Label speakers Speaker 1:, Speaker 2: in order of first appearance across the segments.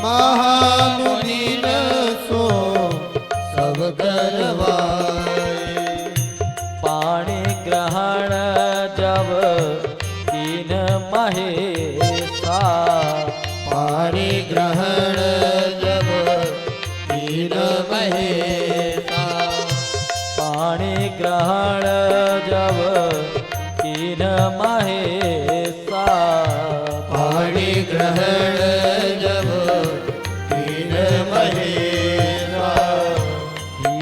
Speaker 1: महामुनि न सो सब करवाए।
Speaker 2: पाणी ग्रहण जब कीन महेशा,
Speaker 1: पाणी ग्रहण जब कीन महेशा।
Speaker 2: पाणी ग्रहण जब कीन महेशा,
Speaker 1: पाणी ग्रहण जब कीन महेशा।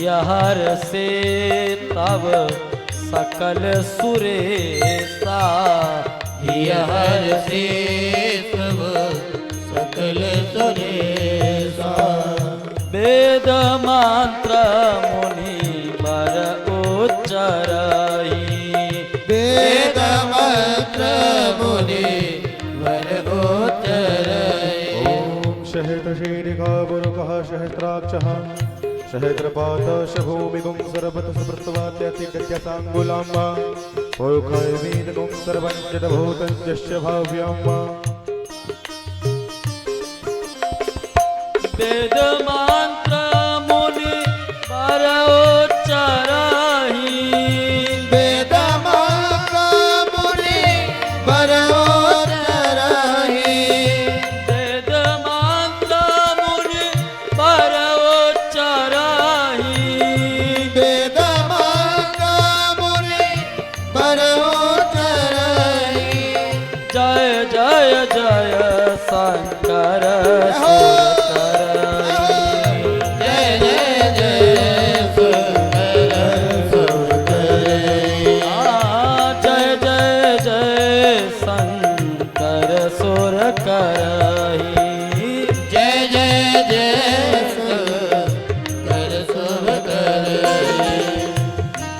Speaker 2: यहर से तब सकल सुरेशा,
Speaker 1: यहर से सब सकल सुरेशा।
Speaker 2: वेद मंत्र मुनि बर उच्चरहि,
Speaker 1: वेद मंत्र मुनि वर उच्चरहि।
Speaker 3: ओम सहस्रशीर्षः पुरुषः सहस्राक्षः सहस्रपाद शभूमिगुं सर्वतः समृत्तवात्यतिगत्यसाङ्गुलाम्बा पुरुखैर्वेदगुं सर्वं जडभूतं यस्य भाव्याम्बा।
Speaker 2: वेद मंत्र मुनि बर उच्चरहि,
Speaker 1: वेद मंत्र मुनि वर उच्चरहि।
Speaker 2: वेद मंत्र मुनि बर उच्चरहि,
Speaker 1: वेद मंत्र मुनि वर उच्चरहि।
Speaker 2: जय जय जय शंकर सुर करहि।
Speaker 1: जय जय जय शंकर सुर करहि।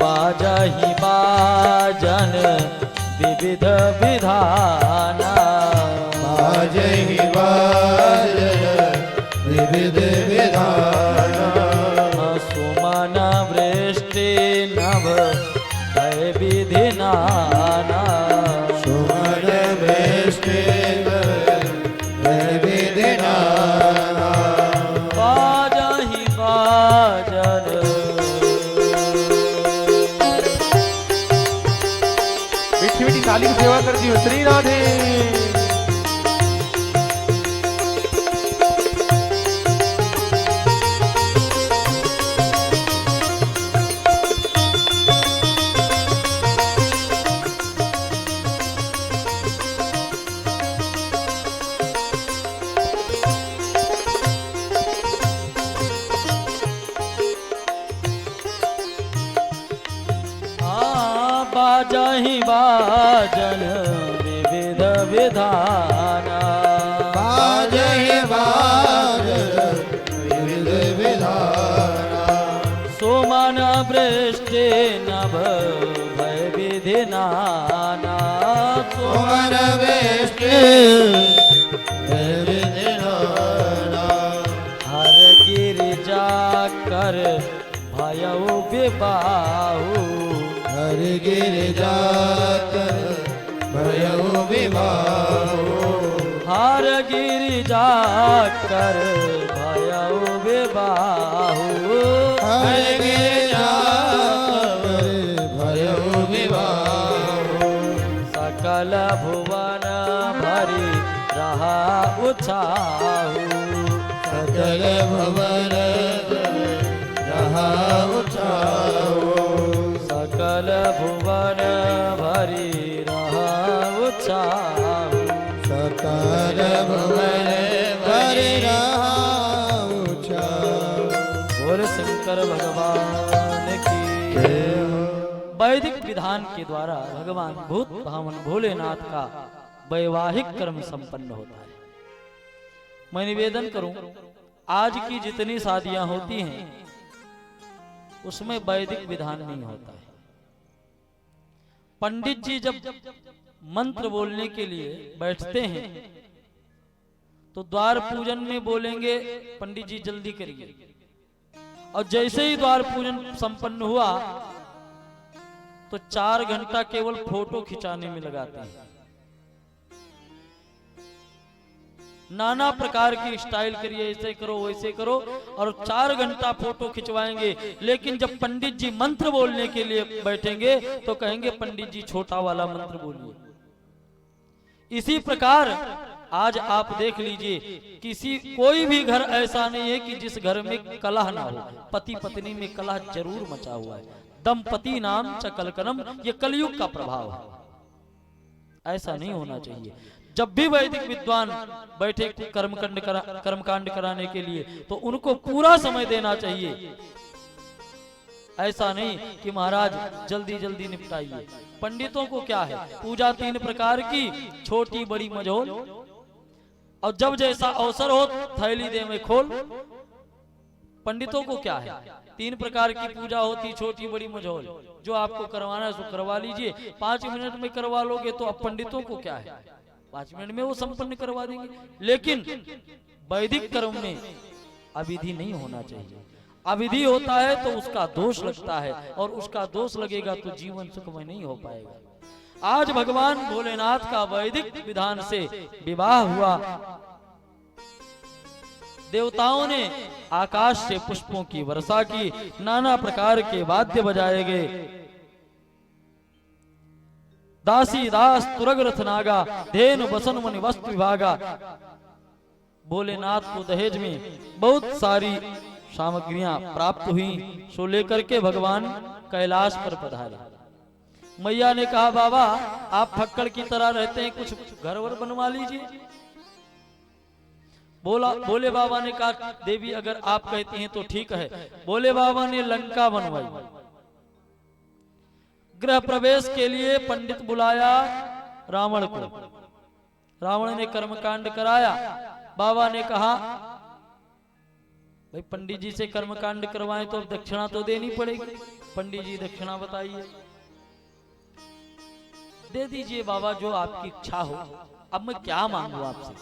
Speaker 2: बाजहि बाजन विविध विधाना,
Speaker 1: बाजहि बाजन विविध विधाना।
Speaker 2: सुमन वृष्टि नभ भय विधि नाना,
Speaker 1: सुमन वृष्टि विधि नाना।
Speaker 2: बाजहि बाजन
Speaker 3: मीठी मीठी ताली की सेवा करती हूँ श्री राधे।
Speaker 2: बाजहि बाजन विविध विधाना,
Speaker 1: बाजहि बाजन विविध विधाना।
Speaker 2: सुमन वृष्टि नभ भय विधि नाना,
Speaker 1: सुमन वृष्टि विधि नाना।
Speaker 2: हर गिरिजा कर भयउ विबाहु,
Speaker 1: हर गिरिजा कर भयउ विबाहु।
Speaker 2: हर गिरिजा कर भयउ विबाहु,
Speaker 1: हर गिरिजा कर भयउ विबाहु।
Speaker 2: सकल भुवन भरि रहा उछाहु,
Speaker 1: सकल भवन रहा उछाहु।
Speaker 2: सकल भुवन भरि रहा उछाहु,
Speaker 1: सकल भवन भरि रहा उछाहु।
Speaker 2: बोल शंकर भगवान की। वैदिक विधान के द्वारा भगवान भूत भावन भोलेनाथ का वैवाहिक कर्म संपन्न होता है। मैं निवेदन करूं, आज की जितनी शादियां होती हैं उसमें वैदिक विधान नहीं होता है। पंडित जी जब मंत्र बोलने के लिए बैठते हैं तो द्वार पूजन में बोलेंगे पंडित जी जल्दी करिए, और जैसे ही द्वार पूजन संपन्न हुआ तो 4 घंटा केवल फोटो खिंचाने में लगाते हैं। नाना प्रकार की स्टाइल करिए, ऐसे करो वैसे करो, और 4 घंटा फोटो खिंचवाएंगे। लेकिन जब पंडित जी मंत्र बोलने के लिए बैठेंगे तो कहेंगे पंडित जी छोटा वाला मंत्र बोलिए। इसी प्रकार आज आप देख लीजिए, कोई भी घर ऐसा नहीं है कि जिस घर में कलह ना हो। पति पत्नी में कलह जरूर मचा हुआ है। दंपति नाम च कलकलम, ये कलयुग का प्रभाव है। ऐसा नहीं होना चाहिए। जब भी वैदिक विद्वान बैठे कर्मकांड कराने के लिए तो उनको पूरा समय देना चाहिए। ऐसा नहीं कि महाराज जल्दी जल्दी निपटाइए। पंडितों को क्या है, पूजा 3 प्रकार की, छोटी बड़ी मझोल, और जब जैसा अवसर हो थैली दे में खोल। पंडितों को क्या है, 3 प्रकार की पूजा होती, छोटी बड़ी मझोल। जो आपको करवाना है सो करवा लीजिए, 5 मिनट में करवा लोगे तो अब पंडितों को क्या है, 5 मिनट में वो संपन्न करवा देंगे। लेकिन वैदिक कर्म में अविधि नहीं होना चाहिए। अविधि होता है तो उसका दोष लगता है, और उसका दोष लगेगा तो जीवन सुखमय नहीं हो पाएगा। आज भगवान भोलेनाथ का वैदिक विधान से विवाह हुआ। देवताओं ने आकाश से पुष्पों की वर्षा की, नाना प्रकार के वाद्य बजाए गए। दासी दास तुरग रथ नागा, धेनु बसन मुनि वस्तु विभागा। भोलेनाथ को दहेज में बहुत सारी सामग्रियां प्राप्त हुई, सो लेकर के भगवान कैलाश पर पधारे। मैया ने कहा बाबा आप फक्कड़ की तरह रहते हैं, कुछ घर वर बनवा लीजिए। भोले बाबा ने कहा देवी अगर आप कहती हैं तो ठीक है। भोले बाबा ने लंका बनवाई। गृह प्रवेश के लिए पंडित बुलाया रावण को। रावण ने कर्मकांड कराया। बाबा ने कहा भाई पंडित जी से कर्मकांड करवाएं तो दक्षिणा तो देनी पड़ेगी। पंडित जी दक्षिणा बताइए। दे दीजिए बाबा जो आपकी इच्छा हो। अब मैं क्या मांगू आपसे?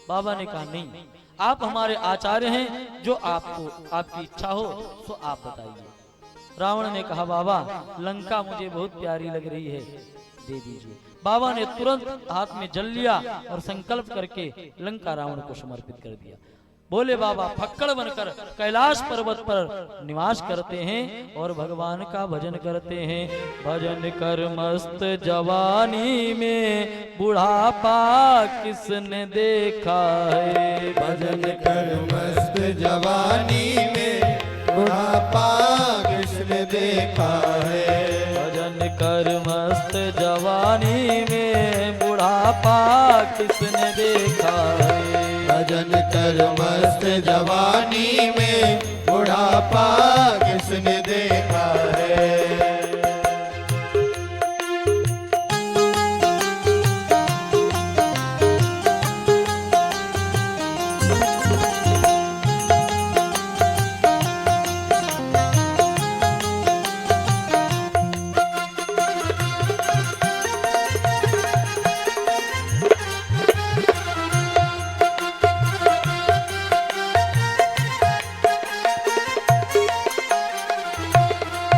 Speaker 2: बाबा ने कहा नहीं, आप हमारे आचार्य हैं, जो आपको आपकी इच्छा हो तो आप बताइए। रावण ने कहा बाबा लंका मुझे बहुत प्यारी लग रही है, दे दीजिए। बाबा ने तुरंत हाथ में जल लिया और संकल्प करके लंका रावण को समर्पित कर दिया। भोले बाबा फक्कड़ बनकर कैलाश पर्वत पर निवास करते हैं और भगवान का भजन करते हैं। भजन कर मस्त जवानी में, बुढ़ापा किसने देखा है।
Speaker 1: भजन कर मस्त जवानी में, बुढ़ापा किसने देखा है।
Speaker 2: भजन कर मस्त जवानी में, बुढ़ापा किसने देखा है।
Speaker 1: भजन कर मस्त जवानी में, बुढ़ापा किसने देखा है।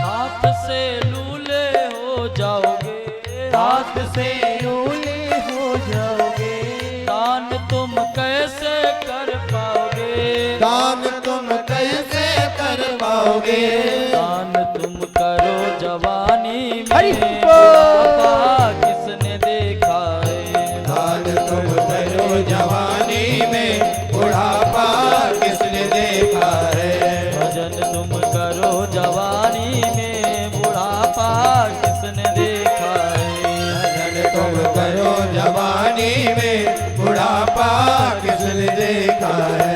Speaker 2: हाथ से लूले हो जाओगे, दान तुम कैसे कर पाओगे।
Speaker 1: दान तुम कैसे कर पाओगे।
Speaker 2: दान तुम करो जवानी में, बुढ़ापा किसने देखा है।
Speaker 1: दान तुम करो जवानी में, बुढ़ापा किसने देखा है।
Speaker 2: भजन तुम करो जवानी में, बुढ़ापा किसने देखा है।
Speaker 1: तुम करो जवानी में, बुढ़ापा किसने देखा है।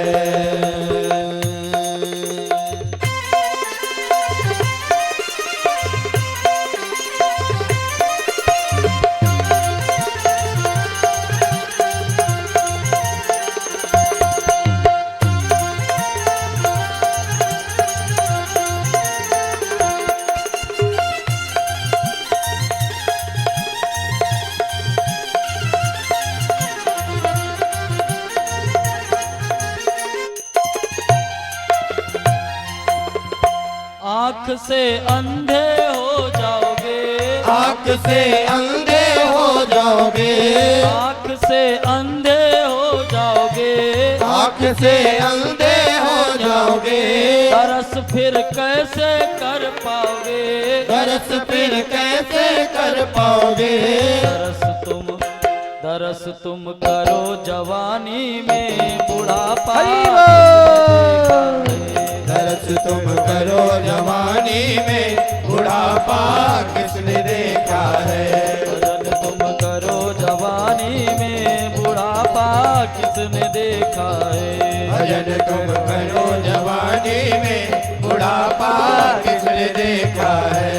Speaker 2: आँख से अंधे हो जाओगे,
Speaker 1: आँख से अंधे हो जाओगे। जाओगे,
Speaker 2: आँख से अंधे हो जाओगे,
Speaker 1: आँख से अंधे हो जाओगे,
Speaker 2: दरस फिर कैसे कर पाओगे,
Speaker 1: दरस फिर कैसे कर पाओगे।
Speaker 2: दरस तुम करो जवानी में, बुढ़ापा
Speaker 1: दरस तुम करो जवानी में, बुढ़ापा किसने देखा है।
Speaker 2: भजन तुम करो जवानी में, बुढ़ापा किसने देखा है।
Speaker 1: भजन तुम करो जवानी में, बुढ़ापा किसने देखा है।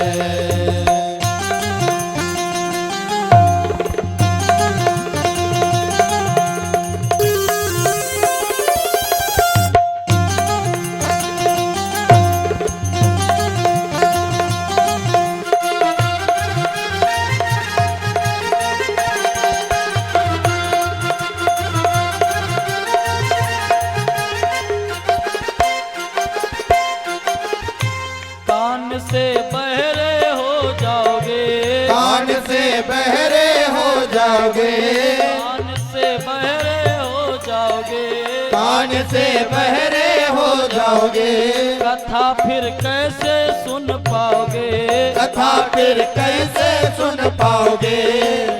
Speaker 2: कान से बहरे हो जाओगे,
Speaker 1: कान से बहरे हो जाओगे,
Speaker 2: कान से बहरे हो जाओगे,
Speaker 1: कान से बहरे हो जाओगे,
Speaker 2: कथा फिर कैसे सुन पाओगे,
Speaker 1: कथा फिर कैसे सुन पाओगे।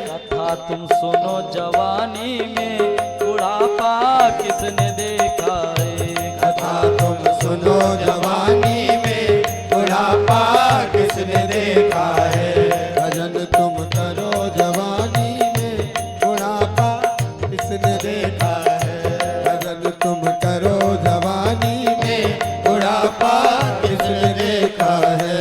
Speaker 2: कथा तुम सुनो जवानी में, बुढ़ापा किसने देखा है।
Speaker 1: कथा तुम सुनो जवानी में, बुढ़ापा किसने देखा है। भजन तुम करो जवानी में, बुढ़ापा किसने देखा है। भजन तुम करो जवानी में, बुढ़ापा किसने देखा है।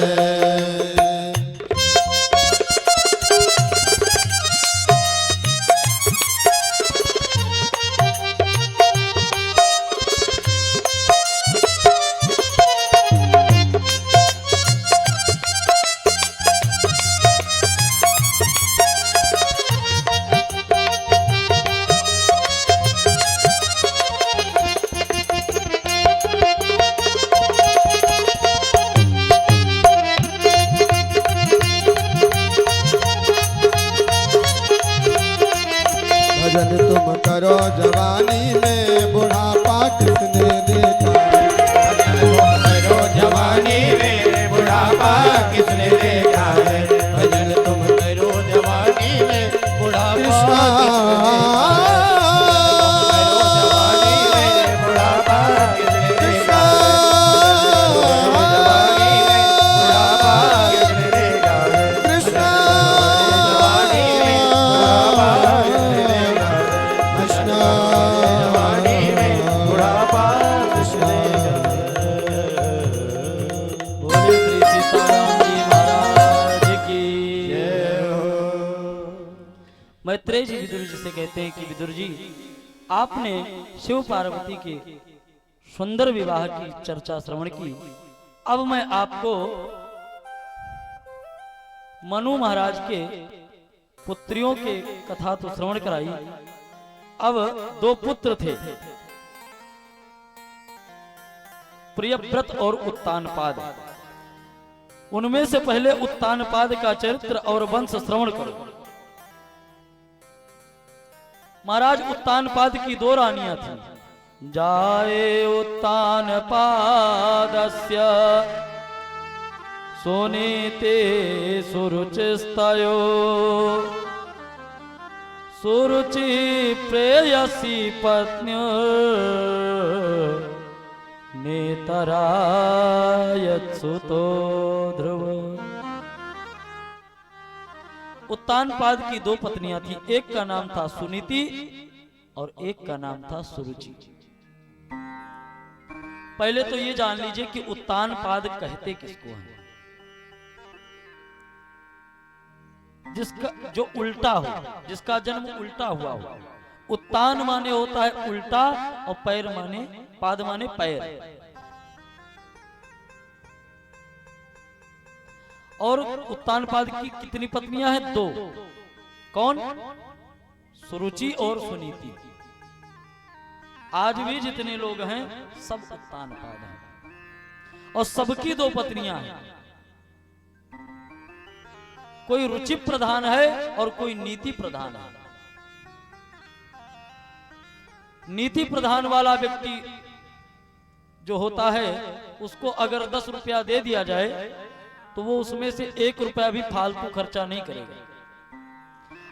Speaker 1: भजन तुम करो जवानी में, बुढ़ापा किसने देखा। भजन तुम करो जवानी में, बुढ़ापा किसने देखा है। भजन तुम करो जवानी में, बुढ़ापा किसने देखा है। कृष्ण जवानी में, बुढ़ापा किसने देखा है। कृष्ण जवानी में, बुढ़ापा किसने देखा है।
Speaker 2: बोले श्री सीताराम जी महाराज की। मैत्रेय जी विदुर जी से कहते हैं कि विदुर जी, आपने शिव पार्वती के सुंदर विवाह की चर्चा श्रवण की। अब मैं आपको मनु महाराज के पुत्रियों के कथा तो श्रवण कराई। अब दो पुत्र थे, प्रियव्रत और उत्तानपाद। उनमें से पहले उत्तानपाद का चरित्र और वंश श्रवण करो। महाराज उत्तानपाद की दो रानियां थीं। जाए उत्तानपादस्य सुनीते सुरुचिस्तयो, सुरुचि प्रेयसी पत्न्य नेतरायत्सुतो ध्रुव। उत्तानपाद की दो पत्नियां थी, एक का नाम था सुनीति और एक का नाम था सुरुचि। पहले तो ये जान लीजिए कि उत्तानपाद कहते किसको हैं। जिसका जो उल्टा हो, जिसका जन्म उल्टा हुआ हो। उत्तान माने होता है उल्टा और पैर माने, पाद माने पैर। और उत्तानपाद की कितनी पत्नियां हैं? दो। कौन? सुरुचि और सुनीति। आज भी जितने लोग हैं सब उत्तानपाद हैं और सबकी दो पत्नियां हैं। कोई रुचि प्रधान है और कोई नीति प्रधान है। नीति प्रधान वाला व्यक्ति जो होता है उसको अगर 10 रुपया दे दिया जाए तो वो उसमें से 1 रुपया भी फालतू खर्चा नहीं करेगा।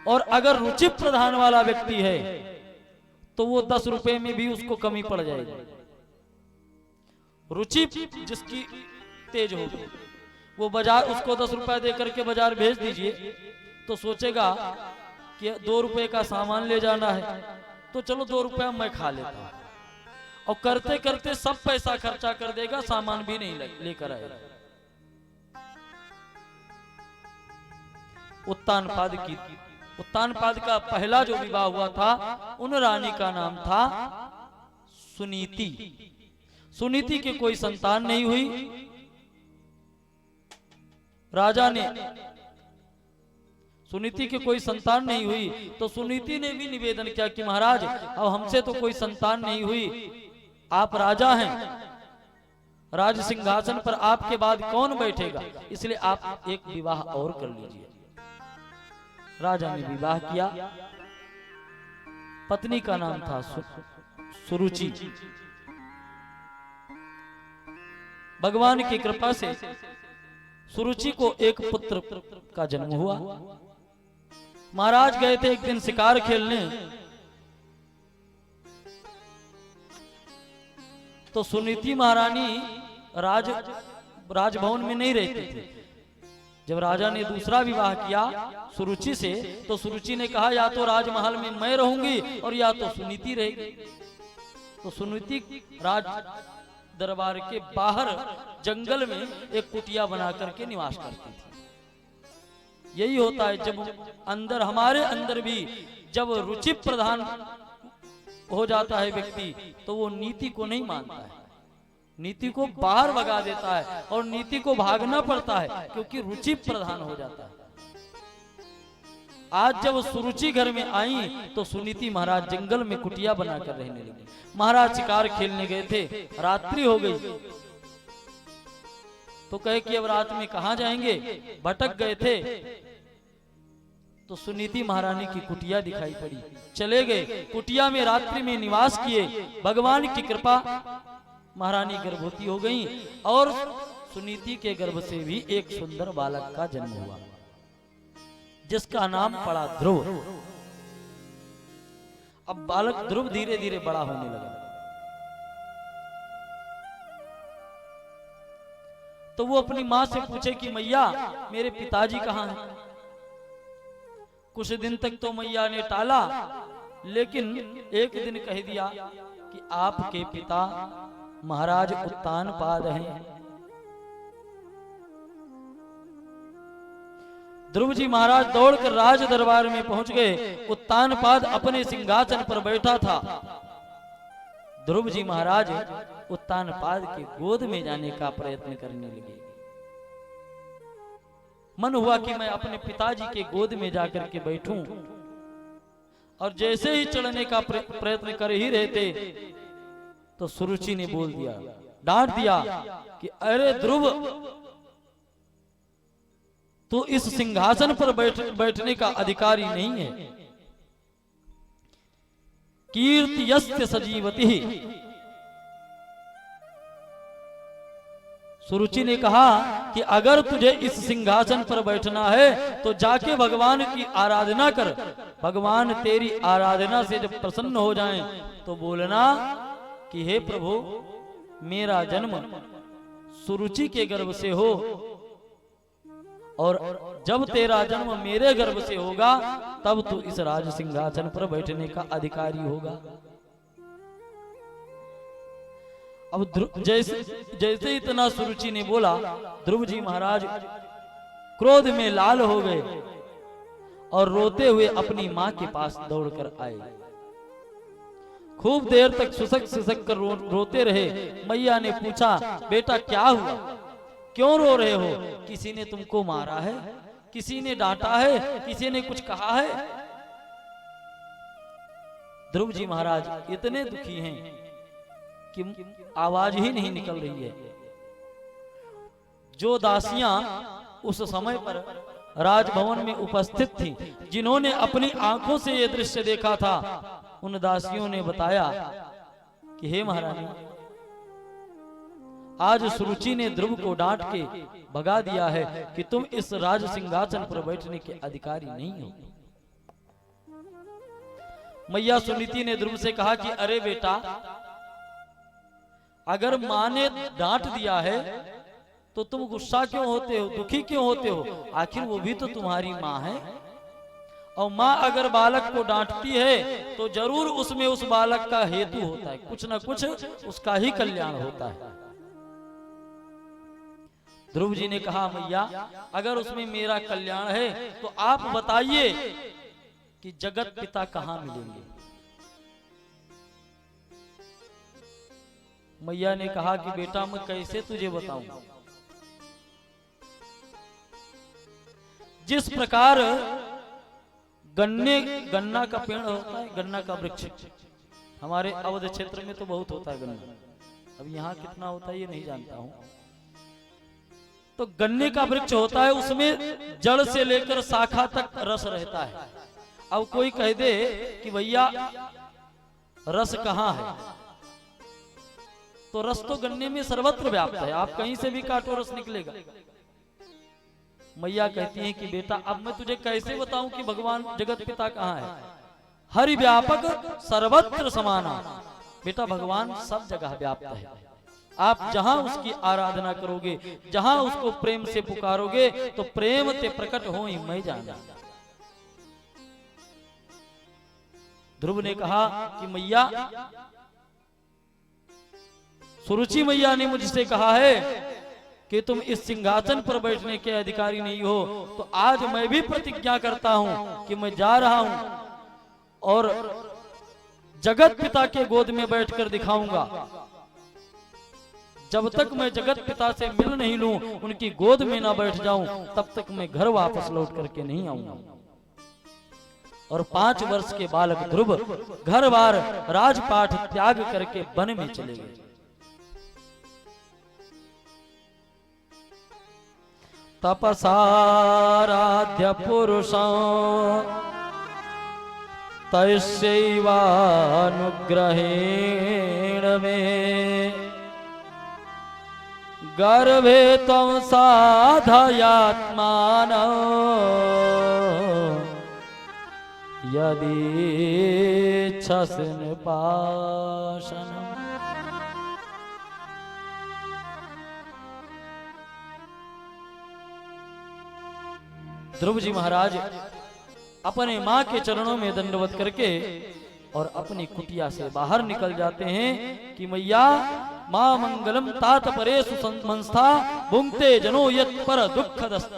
Speaker 2: और अगर रुचि प्रधान वाला व्यक्ति है तो वो 10 रुपए में भी उसको कमी पड़ जाएगी। रुचि जिसकी तेज होगी वो बाजार, उसको 10 रुपया दे करके बाजार भेज दीजिए तो सोचेगा कि 2 रुपए का सामान ले जाना है तो चलो 2 रुपया मैं खा लेता हूं, और करते करते सब पैसा खर्चा कर देगा, सामान भी नहीं लेकर आएगा। उत्तानपाद का पहला जो विवाह हुआ था उन रानी का नाम था सुनीति। सुनीति के कोई संतान नहीं हुई। राजा ने सुनीति के कोई संतान नहीं हुई तो सुनीति ने भी निवेदन किया कि महाराज अब हमसे तो कोई संतान नहीं हुई, आप राजा हैं, राज सिंहासन पर आपके बाद कौन बैठेगा, इसलिए आप एक विवाह और कर लीजिए। राजा ने विवाह किया। पत्नी का नाम था सुरुचि। भगवान की कृपा से सुरुचि को एक पुत्र का जन्म हुआ। महाराज गए थे एक दिन शिकार खेलने, तो सुनीति महारानी राजभवन में नहीं रहती थी। जब राजा ने दूसरा विवाह किया सुरुचि से तो सुरुचि ने कहा या तो राजमहल में मैं रहूंगी और या तो सुनीति रहेगी। तो सुनीति राज दरबार के बाहर जंगल में एक कुटिया बना करके निवास करती थी। यही होता है जब अंदर, हमारे अंदर भी जब रुचि प्रधान हो जाता है व्यक्ति तो वो नीति को नहीं मानता है, नीति को बाहर भगा देता है और नीति को भागना पड़ता है क्योंकि रुचि प्रधान हो जाता है। आज जब सुरुचि घर में आई तो सुनीति महाराज जंगल में कुटिया बनाकर रहने लगी। महाराज शिकार खेलने गए थे, रात्रि हो गई तो कहे कि अब रात में कहां जाएंगे, भटक गए थे तो सुनीति महारानी की कुटिया दिखाई पड़ी, चले गए कुटिया में रात्रि में निवास किए। भगवान की कृपा महारानी गर्भवती हो गई और सुनीति के गर्भ से भी एक सुंदर बालक का जन्म हुआ जिसका नाम पड़ा ध्रुव। अब बालक ध्रुव धीरे धीरे बड़ा होने लगा तो वो अपनी मां से पूछे कि मैया मेरे पिताजी कहां हैं। कुछ दिन तक तो मैया ने टाला, लेकिन एक दिन कह दिया कि आपके पिता महाराज उत्तानपाद हैं। ध्रुव जी महाराज दौड़कर राज दरबार में पहुंच गए। उत्तानपाद अपने सिंहासन पर बैठा था। ध्रुव जी महाराज उत्तानपाद की गोद में जाने का प्रयत्न करने लगे। मन हुआ कि मैं अपने पिताजी के गोद में जाकर के बैठूं, और जैसे ही चढ़ने का प्रयत्न कर ही रहते तो सुरुचि ने बोल दिया, डांट दिया कि अरे ध्रुव, तो इस सिंहासन पर बैठने का अधिकारी नहीं है। कीर्ति यस्य सजीवति। सुरुचि ने कहा कि अगर तुझे इस सिंहासन पर बैठना है तो जाके भगवान की आराधना कर। भगवान तेरी आराधना से जब प्रसन्न हो जाएं तो बोलना कि हे प्रभु, मेरा जन्म सुरुचि के गर्भ से हो, और जब तेरा जन्म मेरे गर्भ से होगा तब तू इस राज सिंहासन पर बैठने का अधिकारी होगा। अब जैसे इतना सुरुचि ने बोला, ध्रुव जी महाराज क्रोध में लाल हो गए और रोते हुए अपनी मां के पास दौड़कर आए। खूब देर तक सुसक कर रोते रहे। मैया ने पूछा, बेटा क्या हुआ, क्यों रो रहे हो? किसी ने तुमको मारा है, किसी ने डांटा है, किसी ने कुछ कहा है? ध्रुव जी महाराज इतने दुखी हैं कि आवाज ही नहीं निकल रही है। जो दासियां उस समय पर राजभवन में उपस्थित थी, जिन्होंने अपनी आंखों से यह दृश्य देखा था, उन दासियों ने बताया कि हे महारानी, आज सुरुचि ने ध्रुव को डांट के भगा दिया है कि तुम इस राज सिंहासन पर बैठने के अधिकारी नहीं हो। मैया सुनीति ने ध्रुव से कहा कि अरे बेटा, अगर मां ने डांट दिया है तो तुम गुस्सा क्यों होते हो, दुखी क्यों होते हो? आखिर वो भी तो तुम्हारी मां है, और मां अगर बालक को डांटती है तो जरूर उसमें उस बालक का हेतु होता है, कुछ ना कुछ उसका ही कल्याण होता है। ध्रुव जी ने कहा, मैया अगर उसमें मेरा कल्याण है तो आप बताइए कि जगत पिता कहां मिलेंगे? मैया ने कहा कि बेटा मैं कैसे तुझे बताऊं, जिस प्रकार गन्ना का पेड़ होता है, गन्ना का वृक्ष, हमारे अवध क्षेत्र में तो बहुत होता है गन्ना, अब यहाँ कितना होता है ये नहीं जानता हूं। तो गन्ने का वृक्ष होता है, उसमें जड़ से लेकर शाखा तक रस रहता है। अब कोई कह दे कि भैया रस कहाँ है, तो रस तो गन्ने में सर्वत्र व्याप्त है, आप कहीं से भी काटो रस निकलेगा। मैया कहती हैं कि बेटा अब मैं तुझे कैसे बताऊं कि भगवान जगत पिता कहाँ है? हरि व्यापक सर्वत्र समाना, बेटा भगवान सब जगह व्याप्त है। आप जहां उसकी आराधना करोगे, जहां उसको प्रेम से पुकारोगे तो प्रेम ते प्रकट हो ही मैं जाना। ध्रुव ने कहा कि मैया, सुरुचि मैया ने मुझसे कहा है कि तुम इस सिंहासन पर बैठने के अधिकारी नहीं हो, तो आज मैं भी प्रतिज्ञा करता हूं कि मैं जा रहा हूं और जगत पिता के गोद में बैठकर दिखाऊंगा। जब तक मैं जगत पिता से मिल नहीं लूं, उनकी गोद में ना बैठ जाऊं, तब तक मैं घर वापस लौट करके नहीं आऊंगा। और 5 वर्ष के बालक ध्रुव घर बार राजपाट त्याग करके वन में चले गए। तपसाराध्य पुरुषों तैस्यैवानुग्रहेण में गर्भे त्वं साधयात्मानं यदीच्छसि निपाशनम्। ध्रुव जी महाराज अपने मां के चरणों में दंडवत करके और अपनी कुटिया से बाहर निकल जाते हैं कि मैया मां मंगलम तात परेषु संस्था भुंक्ते जनो यत् पर दुःखदस्त।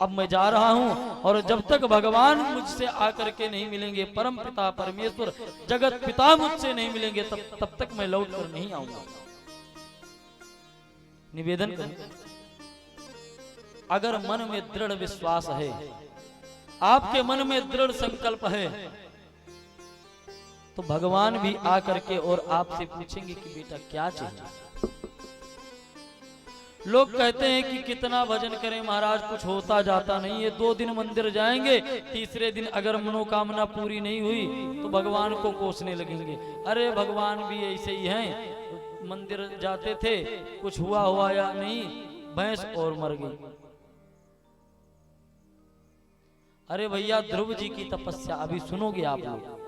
Speaker 2: अब मैं जा रहा हूं और जब तक भगवान मुझसे आकर के नहीं मिलेंगे, परम पिता परमेश्वर जगत पिता मुझसे नहीं मिलेंगे, तब तक मैं लौट कर नहीं आऊंगा। निवेदन करूं, अगर मन में दृढ़ विश्वास है, आपके मन में दृढ़ संकल्प है, तो भगवान भी आकर के और आपसे पूछेंगे कि बेटा क्या चाहिए। लोग कहते हैं कि कितना भजन करें महाराज, कुछ होता जाता नहीं है। 2 दिन मंदिर जाएंगे, तीसरे दिन अगर मनोकामना पूरी नहीं हुई तो भगवान को कोसने लगेंगे। अरे भगवान भी ऐसे ही हैं, मंदिर जाते थे, कुछ हुआ या नहीं, भैंस और मर गई। अरे भैया ध्रुव जी की तपस्या अभी सुनोगे आप लोग।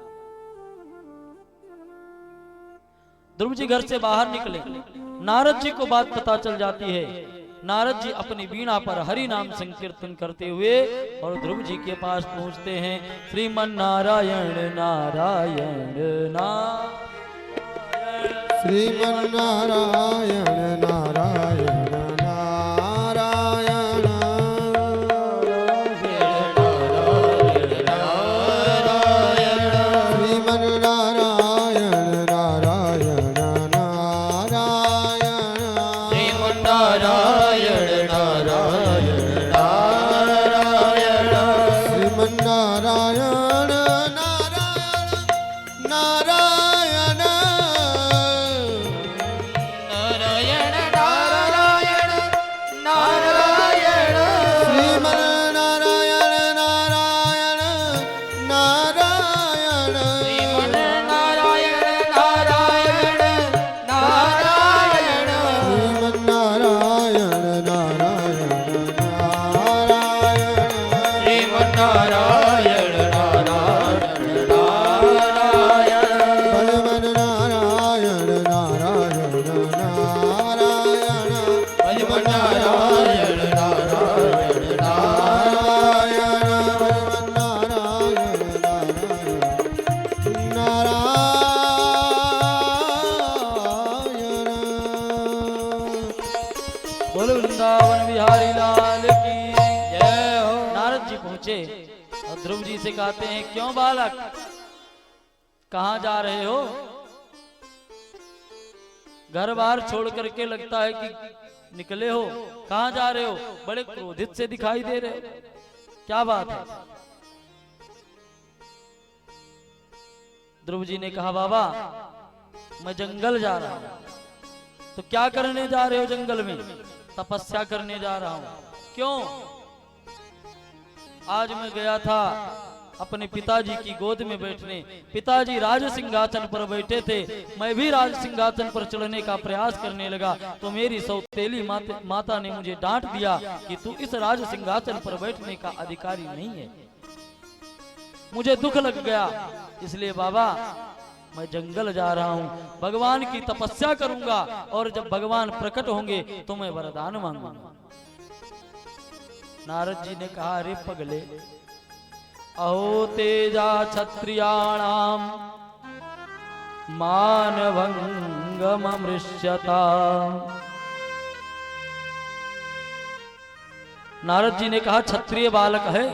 Speaker 2: ध्रुव जी घर से बाहर निकले, नारद जी को बात पता चल जाती है। नारद जी अपनी वीणा पर हरि नाम संकीर्तन करते हुए और ध्रुव जी के पास पहुंचते हैं। श्रीमन नारायण नारायण नारायण,
Speaker 1: श्रीमन नारायण नारायण
Speaker 4: नारायण
Speaker 2: ध्रुव जी से कहते हैं, क्यों बालक, कहां जा रहे हो? घर बार छोड़ करके लगता है कि निकले हो, कहां जा रहे हो? बड़े क्रोधित से दिखाई दे रहे हो, क्या बात है? ध्रुव जी ने कहा, बाबा मैं जंगल जा रहा हूं। तो क्या करने जा रहे हो जंगल में? तपस्या करने जा रहा हूं। क्यों? आज मैं गया था अपने पिताजी की गोद में बैठने। पिताजी राज सिंहासन पर बैठे थे, मैं भी राज सिंहासन पर चढ़ने का प्रयास करने लगा तो मेरी सौतेली माता ने मुझे डांट दिया कि तू इस राज सिंहासन पर बैठने का अधिकारी नहीं है। मुझे दुख लग गया, इसलिए बाबा मैं जंगल जा रहा हूं, भगवान की तपस्या करूंगा और जब भगवान प्रकट होंगे तो मैं वरदान मांगूंगा। नारद जी ने कहा, अरे पगले, अहो तेजा क्षत्रियाणाम मानभंगम मृष्यता। नारद जी ने कहा, क्षत्रिय बालक है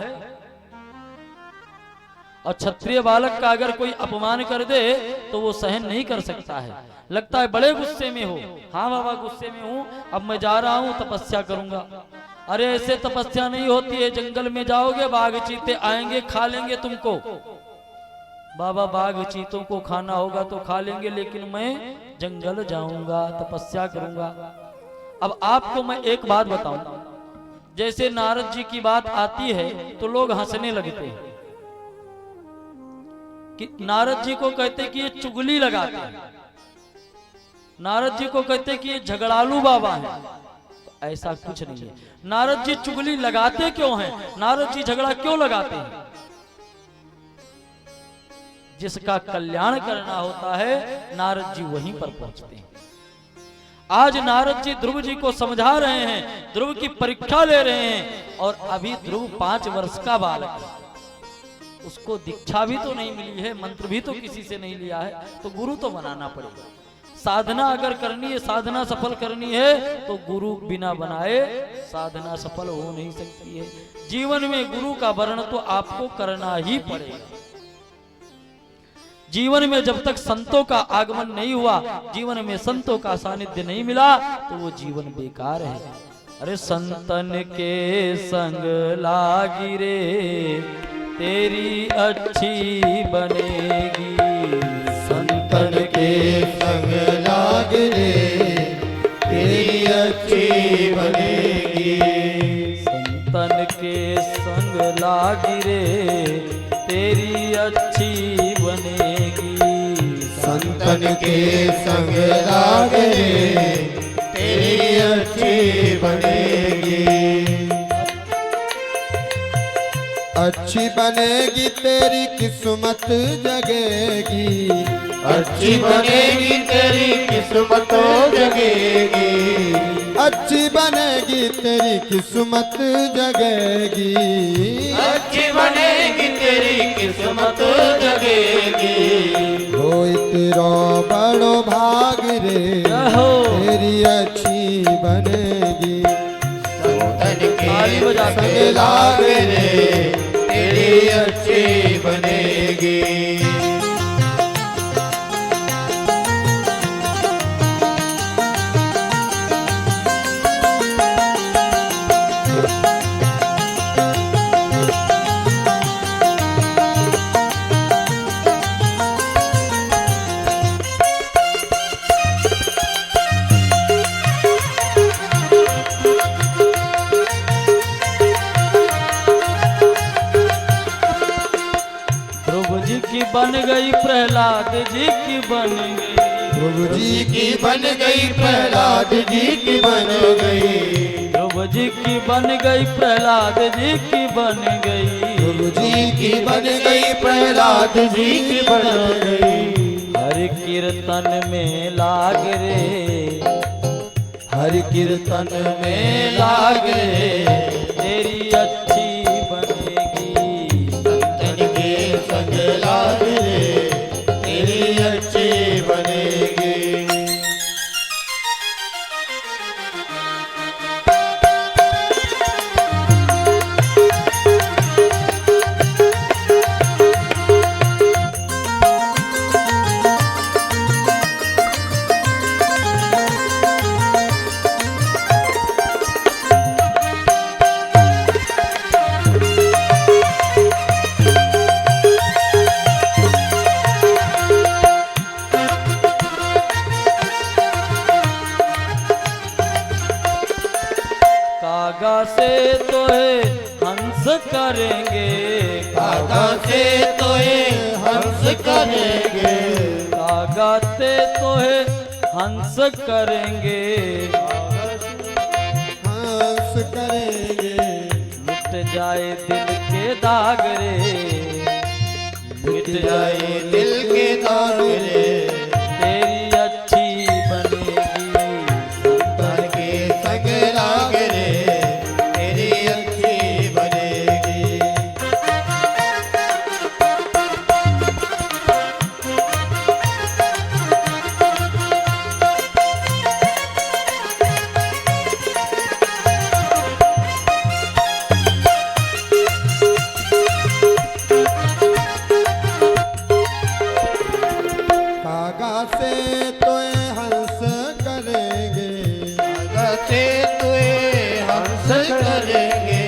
Speaker 2: और क्षत्रिय बालक का अगर कोई अपमान कर दे तो वो सहन नहीं कर सकता है। लगता है बड़े गुस्से में हो। हाँ बाबा गुस्से में हूं, अब मैं जा रहा हूं तपस्या करूंगा। अरे ऐसे तपस्या नहीं होती है, जंगल में जाओगे बाघ चीते आएंगे खा लेंगे तुमको। बाबा बाघ चीतों को खाना होगा तो खा लेंगे, लेकिन मैं जंगल जाऊंगा, तपस्या करूंगा। अब आपको मैं एक बात बताऊं, जैसे नारद जी की बात आती है तो लोग हंसने लगते हैं कि नारद जी को कहते कि ये चुगली लगाते हैं, नारद जी को कहते कि ये झगड़ालू बाबा है। तो ऐसा कुछ नहीं है। नारद जी चुगली लगाते क्यों हैं? नारद जी झगड़ा क्यों लगाते हैं? जिसका कल्याण करना होता है नारद जी वहीं पर पहुंचते हैं। आज नारद जी ध्रुव जी को समझा रहे हैं, ध्रुव की परीक्षा ले रहे हैं और अभी ध्रुव 5 वर्ष का बालक है। उसको दीक्षा भी तो नहीं मिली है, मंत्र भी तो किसी से नहीं लिया है, तो गुरु तो बनाना पड़ेगा। साधना अगर करनी है, साधना सफल करनी है तो गुरु बिना बनाए साधना सफल हो नहीं सकती है। जीवन में गुरु का वर्ण तो आपको करना ही पड़ेगा। जीवन में जब तक संतों का आगमन नहीं हुआ, जीवन में संतों का सानिध्य नहीं मिला तो वो जीवन बेकार है। अरे संतन के संग लागी रे तेरी अच्छी बनेगी,
Speaker 1: संतन के संग लाग रे तेरी अच्छी बनेगी।
Speaker 2: संतन के संग लागी रे तेरी अच्छी बनेगी।
Speaker 1: संतन के संग लाग रे तेरी अच्छी बनेगी। अच्छी बनेगी तेरी किस्मत जगेगी, अच्छी बनेगी तेरी किस्मत जगेगी। अच्छी बनेगी तेरी किस्मत जगेगी, अच्छी बनेगी तेरी किस्मत जगेगी। हो तेरा बड़ो भाग रे तेरी अच्छी बनेगी। संतन के संग लाग रे तेरी अच्छी बनेगी।
Speaker 2: बन गई प्रहलाद जी की बन गई,
Speaker 1: ध्रुव जी की बन गई प्रहलाद जी की बन गई।
Speaker 2: ध्रुव जी की बन गई प्रहलाद जी की बन गई।
Speaker 1: ध्रुव जी की बन गई प्रहलाद जी की बन गई।
Speaker 2: हर कीर्तन में लाग रे,
Speaker 1: हर कीर्तन में
Speaker 2: लाग रे तेरी अच्छी बनेगी।
Speaker 1: संतन के संग लाग रे तेरी अच्छी बनेगी।
Speaker 2: भागवते तो है हंस करेंगे,
Speaker 1: हंस करेंगे,
Speaker 2: मिट जाए दिल के दाग रे,
Speaker 1: मिट जाए दिल के दाग रे,
Speaker 2: तेरी अच्छी बनेगी
Speaker 1: संतन के संग लाग रे, तेरी अच्छी बनेगी। कागा से तोए हंस करेंगे, कागा से तोए हंस करेंगे,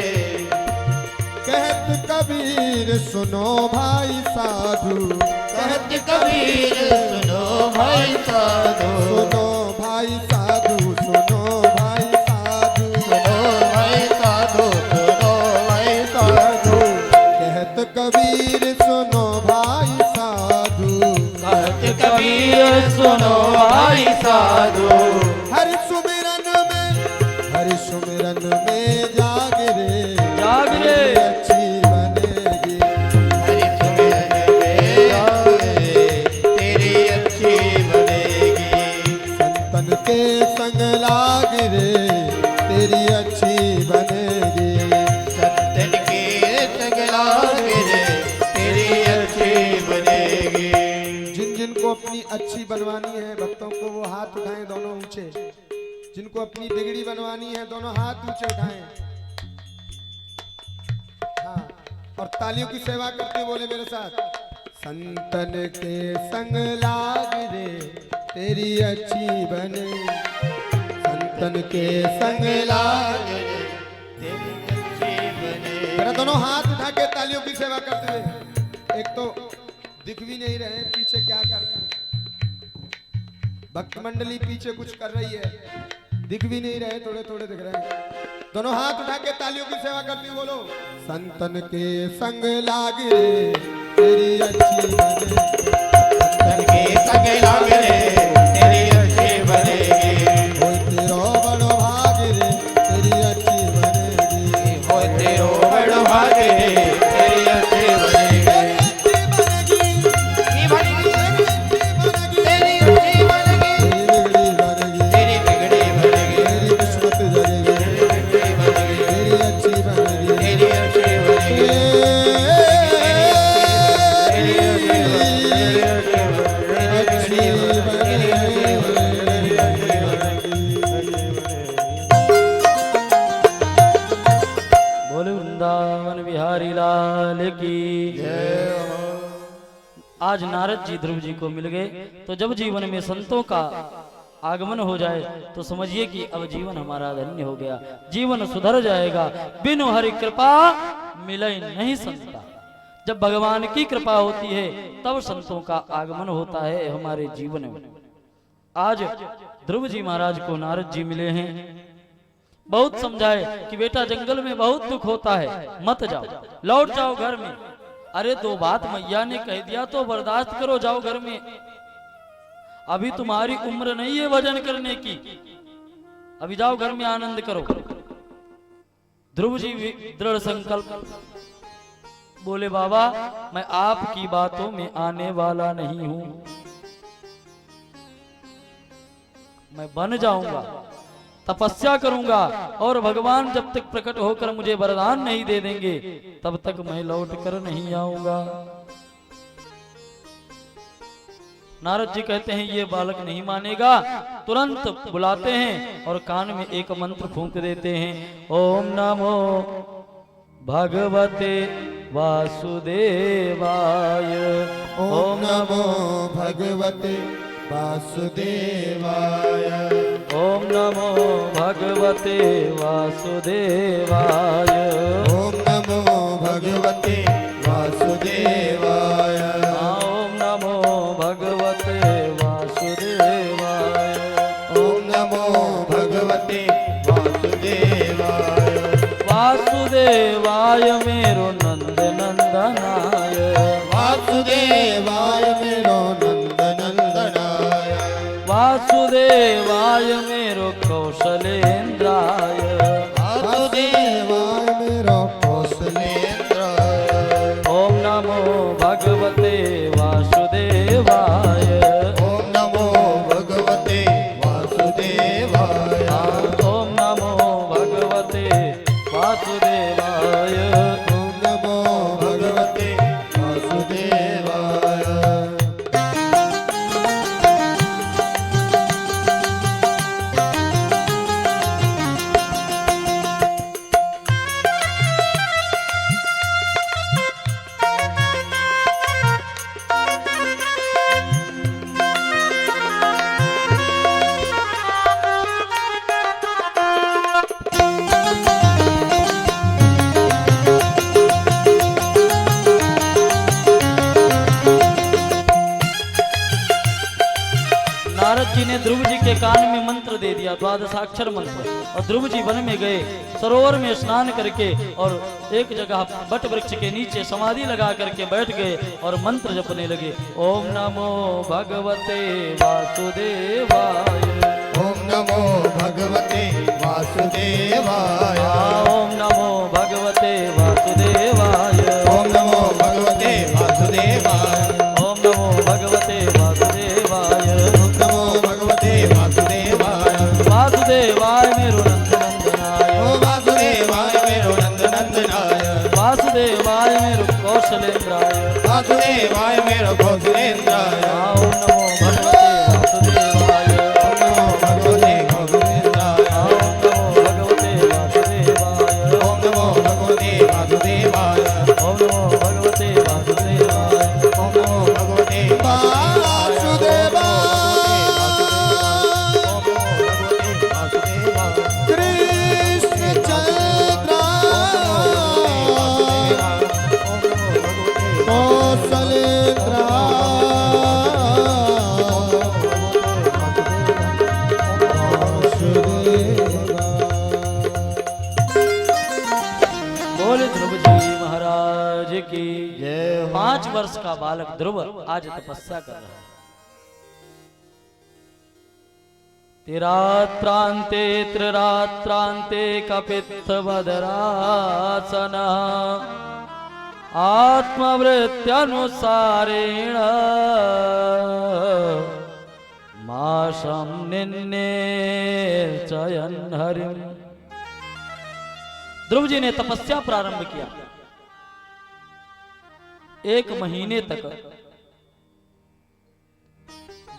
Speaker 1: कहत कबीर सुनो भाई साधु, कहत कबीर सुनो भाई साधु, सुनो भाई साधु, सुनो भाई साधु, सुनो भाई साधु, सुनो भाई साधु, कहत कबीर सुनो भाई साधु, कहत
Speaker 2: कबीर सुनो भाई साधु,
Speaker 1: हरि सुमिरन में जाग रे,
Speaker 2: जाग रे,
Speaker 1: अच्छी बनेगी, हरि सुमिरन में जाग रे, तेरी अच्छी बनेगी, संतन के संग लाग रे, तेरी अच्छी बनेगी, संतन के संग लाग रे, तेरी अच्छी बनेगी। जिन जिन को अपनी अच्छी बनवानी है भक्तों को वो हाथ उठाएं दोनों ऊंचे, जिनको अपनी बिगड़ी बनवानी है दोनों हाथ ऊंचे उठाएं। हाँ, और तालियों की सेवा करते बोले मेरे साथ, संतन के संग लाग रे, तेरी अच्छी बने, संतन के संग लाग रे, तेरी अच्छी बने। मेरा दोनों हाथ उठा के तालियों की सेवा करते हुए, एक तो दिख भी नहीं रहे पीछे क्या कर रहे हैं, भक्त मंडली पीछे कुछ कर रही है, दिख भी नहीं रहे, थोड़े थोड़े दिख रहे हैं। दोनों हाथ उठा के तालियों की सेवा करती हुई बोलो, संतन के संग लाग रे, तेरी अच्छी बने, संतन के संग लाग रे, तेरी अच्छी बनेगी, होय तेरो बड़ो भाग रे, तेरी अच्छी बनेगी, होय तेरो बड़ो भाग रे, तेरी अच्छी बनेगी,
Speaker 2: आज नारद जी ध्रुव जी को मिल गए, तो जब जीवन में संतों का आगमन हो जाए तो समझिए कि अब जीवन हमारा धन्य हो गया, जीवन सुधर जाएगा। बिनु हरि कृपा मिले नहीं संता। जब भगवान की कृपा होती है तब संतों का आगमन होता है हमारे जीवन में। आज ध्रुव जी महाराज को नारद जी मिले हैं, बहुत समझाए कि बेटा जंगल में बहुत दुख होता है, मत जाओ, लौट जाओ घर में। अरे दो बात मैया ने कह दिया तो बर्दाश्त करो, जाओ घर में, अभी तुम्हारी उम्र नहीं है भजन करने की, अभी जाओ घर में आनंद करो। ध्रुव जी दृढ़ संकल्प बोले, बाबा मैं आपकी बातों में आने वाला नहीं हूं, मैं बन जाऊंगा, तपस्या करूंगा, और भगवान जब तक प्रकट होकर मुझे वरदान नहीं दे देंगे तब तक मैं लौट कर नहीं आऊंगा। नारद जी कहते हैं ये बालक नहीं मानेगा, तुरंत बुलाते हैं और कान में एक मंत्र फूंक देते हैं, ओम नमो भगवते वासुदेवाय,
Speaker 1: ओम नमो भगवते वासुदेवाय,
Speaker 2: ओम नमो भगवते वासुदेवाय,
Speaker 1: ओम नमो भगवते वासुदेवाय,
Speaker 2: ओम नमो भगवते वासुदेवाय,
Speaker 1: ओम नमो भगवते वासुदेवाय,
Speaker 2: वासुदेवाय मेरो नंद नंदनाय,
Speaker 1: वासुदेवाय मेरो नंद नंदनाय,
Speaker 2: वासुदेवाय मेरो कौशलेन्द्राय
Speaker 1: वासुदेवाय मेरो कौशलेन्द्राय
Speaker 2: ओम नमो भगवते वासुदेवाय
Speaker 1: ओम नमो भगवते वासुदेवाय
Speaker 2: ओम नमो भगवते वासुदेवाय
Speaker 1: ओम नमो भगवते वासुदेवाय
Speaker 2: नारद जी ने ध्रुव जी के कान में मंत्र दे दिया, द्वादशाक्षर मंत्र, और ध्रुव जी वन में गए, सरोवर में स्नान करके और एक जगह बट वृक्ष के नीचे समाधि लगा करके बैठ गए और मंत्र जपने लगे। ओम नमो भगवते वासुदेवाय
Speaker 1: ओम नमो भगवते वासुदेवाय
Speaker 2: ओम नमो भगवते वासुदेवाय
Speaker 1: ओम नमो भगवते वासुदेवाय
Speaker 2: ओम नमो भगवते वासुदेवाय
Speaker 1: ओम नमो भगवते वासुदेवाय
Speaker 2: वासुदेवाय मेरो नंदनंदनाय
Speaker 1: ओ वासुदेवाय मेरो नंदनंदनाय
Speaker 2: वासुदेवाय मेरो कौशलेन्द्राय
Speaker 1: वासुदेवाय मेरो कौशलेन्द्राय
Speaker 2: ओम नमो भगवते वासुदेवाय
Speaker 1: ओम नमो भगवते कौशलेन्द्राय
Speaker 2: ओम नमो भगवते वासुदेवाय
Speaker 1: ओम नमो भगवते वासुदेवाय
Speaker 2: ओम नमो भगवते वासुदेवाय
Speaker 1: ओम नमो भगवते वासुदेवाय कृष्ण चंद्र कौशलेन्द्र
Speaker 2: बोले ध्रुव जी महाराज की
Speaker 1: जय
Speaker 2: 5 वर्ष का बालक ध्रुव आज तपस्या कर रहा है। तिरात्रांते त्रिरात्रांते कपित्थ वदरासन आत्मवृत्त्यनुसारेण माशं निन्नेर्चयन् हरिम्। ध्रुव जी ने तपस्या प्रारंभ किया। 1 महीने तक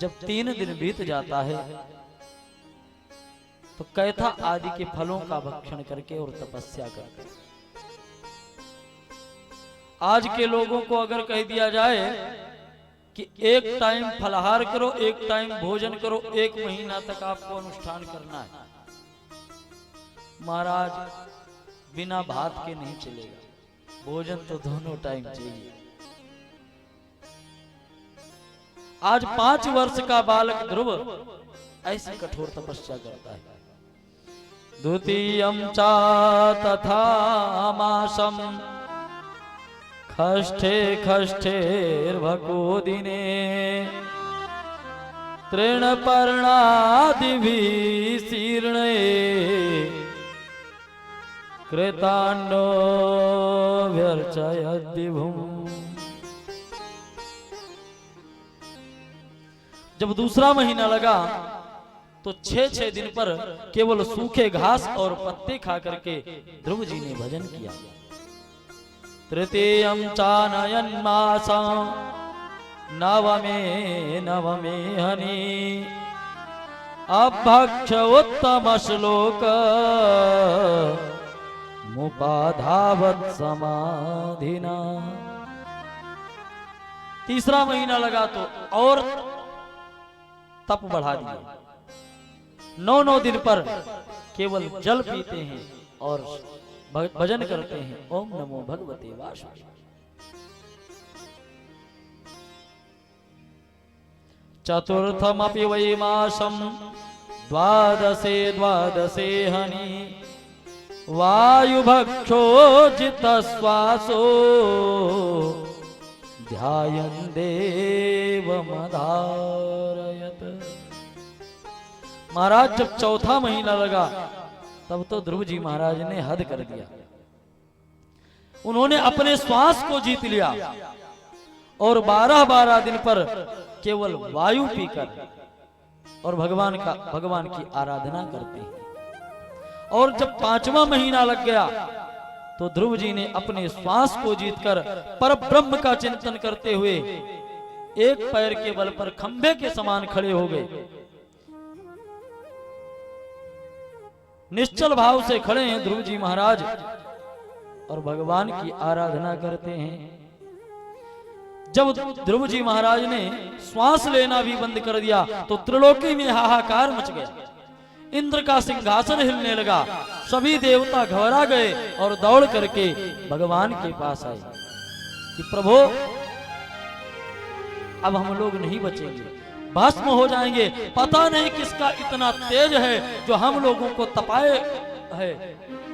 Speaker 2: जब 3 दिन बीत जाता है तो कैथा आदि के फलों का भक्षण करके और तपस्या करके, आज के लोगों को अगर कह दिया जाए कि एक टाइम फलाहार करो, एक टाइम भोजन करो, 1 महीना तक आपको अनुष्ठान करना है, महाराज बिना भात के नहीं चलेगा, भोजन तो दोनों टाइम चाहिए। आज 5 वर्ष का बालक ध्रुव ऐसी कठोर तपस्या करता है। द्वितीयं च तथा मासं खष्ठे खष्ठेर्भको दिने तृणपर्णादिभिः शीर्णे कृतान्नो व्यर्चयद्विभुम्। जब दूसरा महीना लगा तो 6 दिन पर केवल सूखे घास और पत्ते खा करके ध्रुव जी ने भजन किया। तृतीयं चानयन मासं नवमे हनि अभक्ष उत्तम श्लोक मुपाधावत समाधिना। तीसरा महीना लगा तो और तप बढ़ा दिया। 9 दिन पर केवल जल पीते हैं और भजन करते हैं। ओम नमो भगवते वासुदेवाय। चतुर्थमपि वै मासं द्वादशे हनि वायुभक्षो जितश्वासो ध्यायन् देवमधारयत्। महाराज जब चौथा महीना लगा तब तो ध्रुव जी महाराज ने हद कर दिया। उन्होंने अपने श्वास को जीत लिया और 12-12 दिन पर केवल वायु पीकर और भगवान की आराधना करते हैं। और जब 5वां महीना लग गया तो ध्रुव जी ने अपने श्वास को जीतकर पर ब्रह्म का चिंतन करते हुए एक पैर के बल पर खंभे के समान खड़े हो गए। निश्चल भाव से खड़े हैं ध्रुव जी महाराज और भगवान की आराधना करते हैं। जब ध्रुव जी महाराज ने श्वास लेना भी बंद कर दिया तो त्रिलोकी में हाहाकार मच गया। इंद्र का सिंहासन हिलने लगा। सभी देवता घबरा गए और दौड़ करके भगवान के पास आए कि प्रभु अब हम लोग नहीं बचेंगे, भस्म हो जाएंगे। पता नहीं किसका इतना तेज है जो हम लोगों को तपाए है।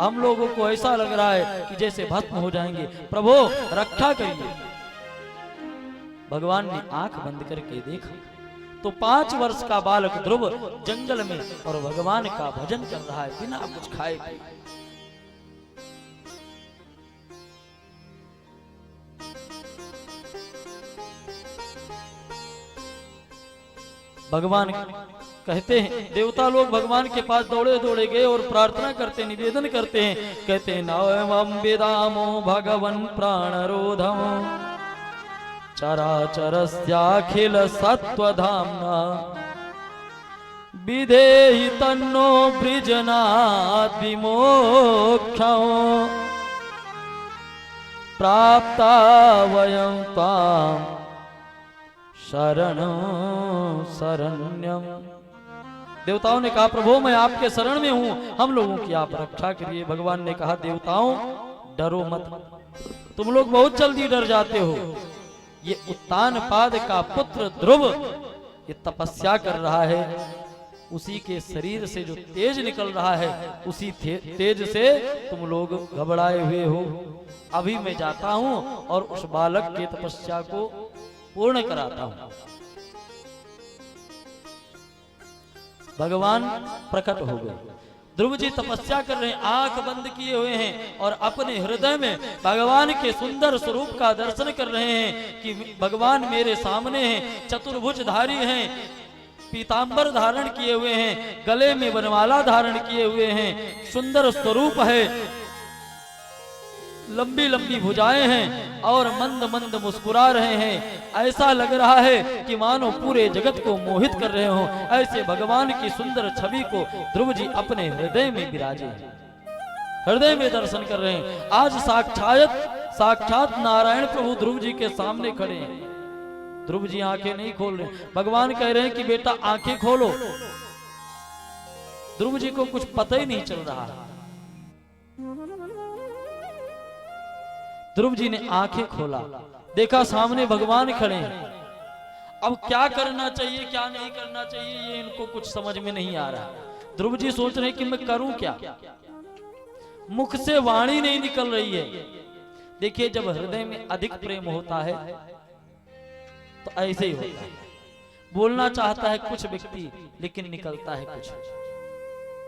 Speaker 2: हम लोगों को ऐसा लग रहा है कि जैसे भस्म हो जाएंगे। प्रभु रक्षा करिए। भगवान ने आंख बंद करके देखा तो 5 वर्ष का बालक ध्रुव जंगल में और भगवान का भजन कर रहा है बिना कुछ खाए पिए। भगवान कहते हैं, देवता लोग भगवान के पास दौड़े दौड़े गए और प्रार्थना करते, निवेदन करते हैं। कहते हैं नवम वेदामो भगवन् प्राणरोधम चराचरस्याखिल सत्वधाम्ना विधेहि तन्नो वृजनात् विमोक्षं प्राप्ता वयं त्वां शरणं शरण्यम। देवताओं ने कहा प्रभु मैं आपके शरण में हूं, हम लोगों की आप रक्षा करिए। भगवान ने कहा देवताओं डरो मत, तुम लोग बहुत जल्दी डर जाते हो। ये उत्तानपाद का पुत्र ध्रुव ये तपस्या कर रहा है, उसी के शरीर से जो तेज निकल रहा है उसी तेज से तुम लोग घबराए हुए हो। अभी मैं जाता हूं और उस बालक के तपस्या को पूर्ण कराता हूं। भगवान प्रकट हो गए। ध्रुव जी तपस्या कर रहे हैं, आंख बंद किए हुए हैं और अपने हृदय में भगवान के सुंदर स्वरूप का दर्शन कर रहे हैं कि भगवान मेरे सामने हैं, चतुर्भुजधारी हैं, पीतांबर धारण किए हुए हैं, गले में बनमाला धारण किए हुए हैं, सुंदर स्वरूप है, लंबी लंबी भुजाएं हैं और मंद मंद मुस्कुरा रहे हैं। ऐसा लग रहा है कि मानो पूरे जगत को मोहित कर रहे हो। ऐसे भगवान की सुंदर छवि को ध्रुव जी अपने हृदय में विराजे हैं, हृदय में दर्शन कर रहे हैं। आज साक्षात नारायण प्रभु ध्रुव जी के सामने खड़े हैं। ध्रुव जी आंखें नहीं खोल रहे, भगवान कह रहे हैं कि बेटा आंखें खोलो। ध्रुव जी को कुछ पता ही नहीं चल रहा है। ध्रुव जी ने आंखें खोला, देखा सामने भगवान खड़े हैं। अब क्या करना चाहिए क्या नहीं करना चाहिए ये इनको कुछ समझ में नहीं आ रहा। ध्रुव जी सोच रहे हैं कि मैं करूं क्या, मुख से वाणी नहीं निकल रही है। देखिए जब हृदय में अधिक प्रेम होता है तो ऐसे ही होता है। बोलना चाहता है कुछ व्यक्ति लेकिन निकलता है कुछ,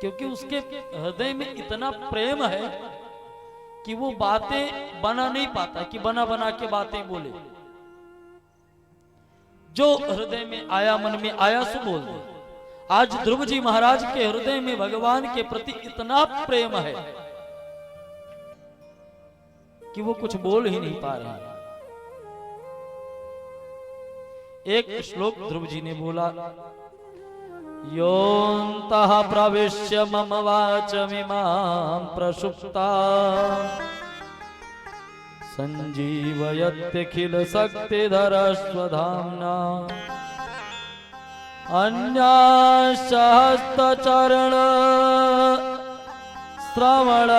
Speaker 2: क्योंकि उसके हृदय में इतना प्रेम है कि वो बातें बना नहीं पाता कि बना बना के बातें बोले। जो हृदय में आया मन में आया सो बोल दे। आज ध्रुव जी महाराज के हृदय में भगवान के प्रति इतना प्रेम है कि वो कुछ बोल ही नहीं पा रहे। एक श्लोक ध्रुव जी ने बोला, योऽन्तः प्रविश्य मम वाचमिमां प्रसुप्ता संजीवयत्यखिल शक्तिधरस्वधाम्ना अन्याश्च हस्तचरण श्रवण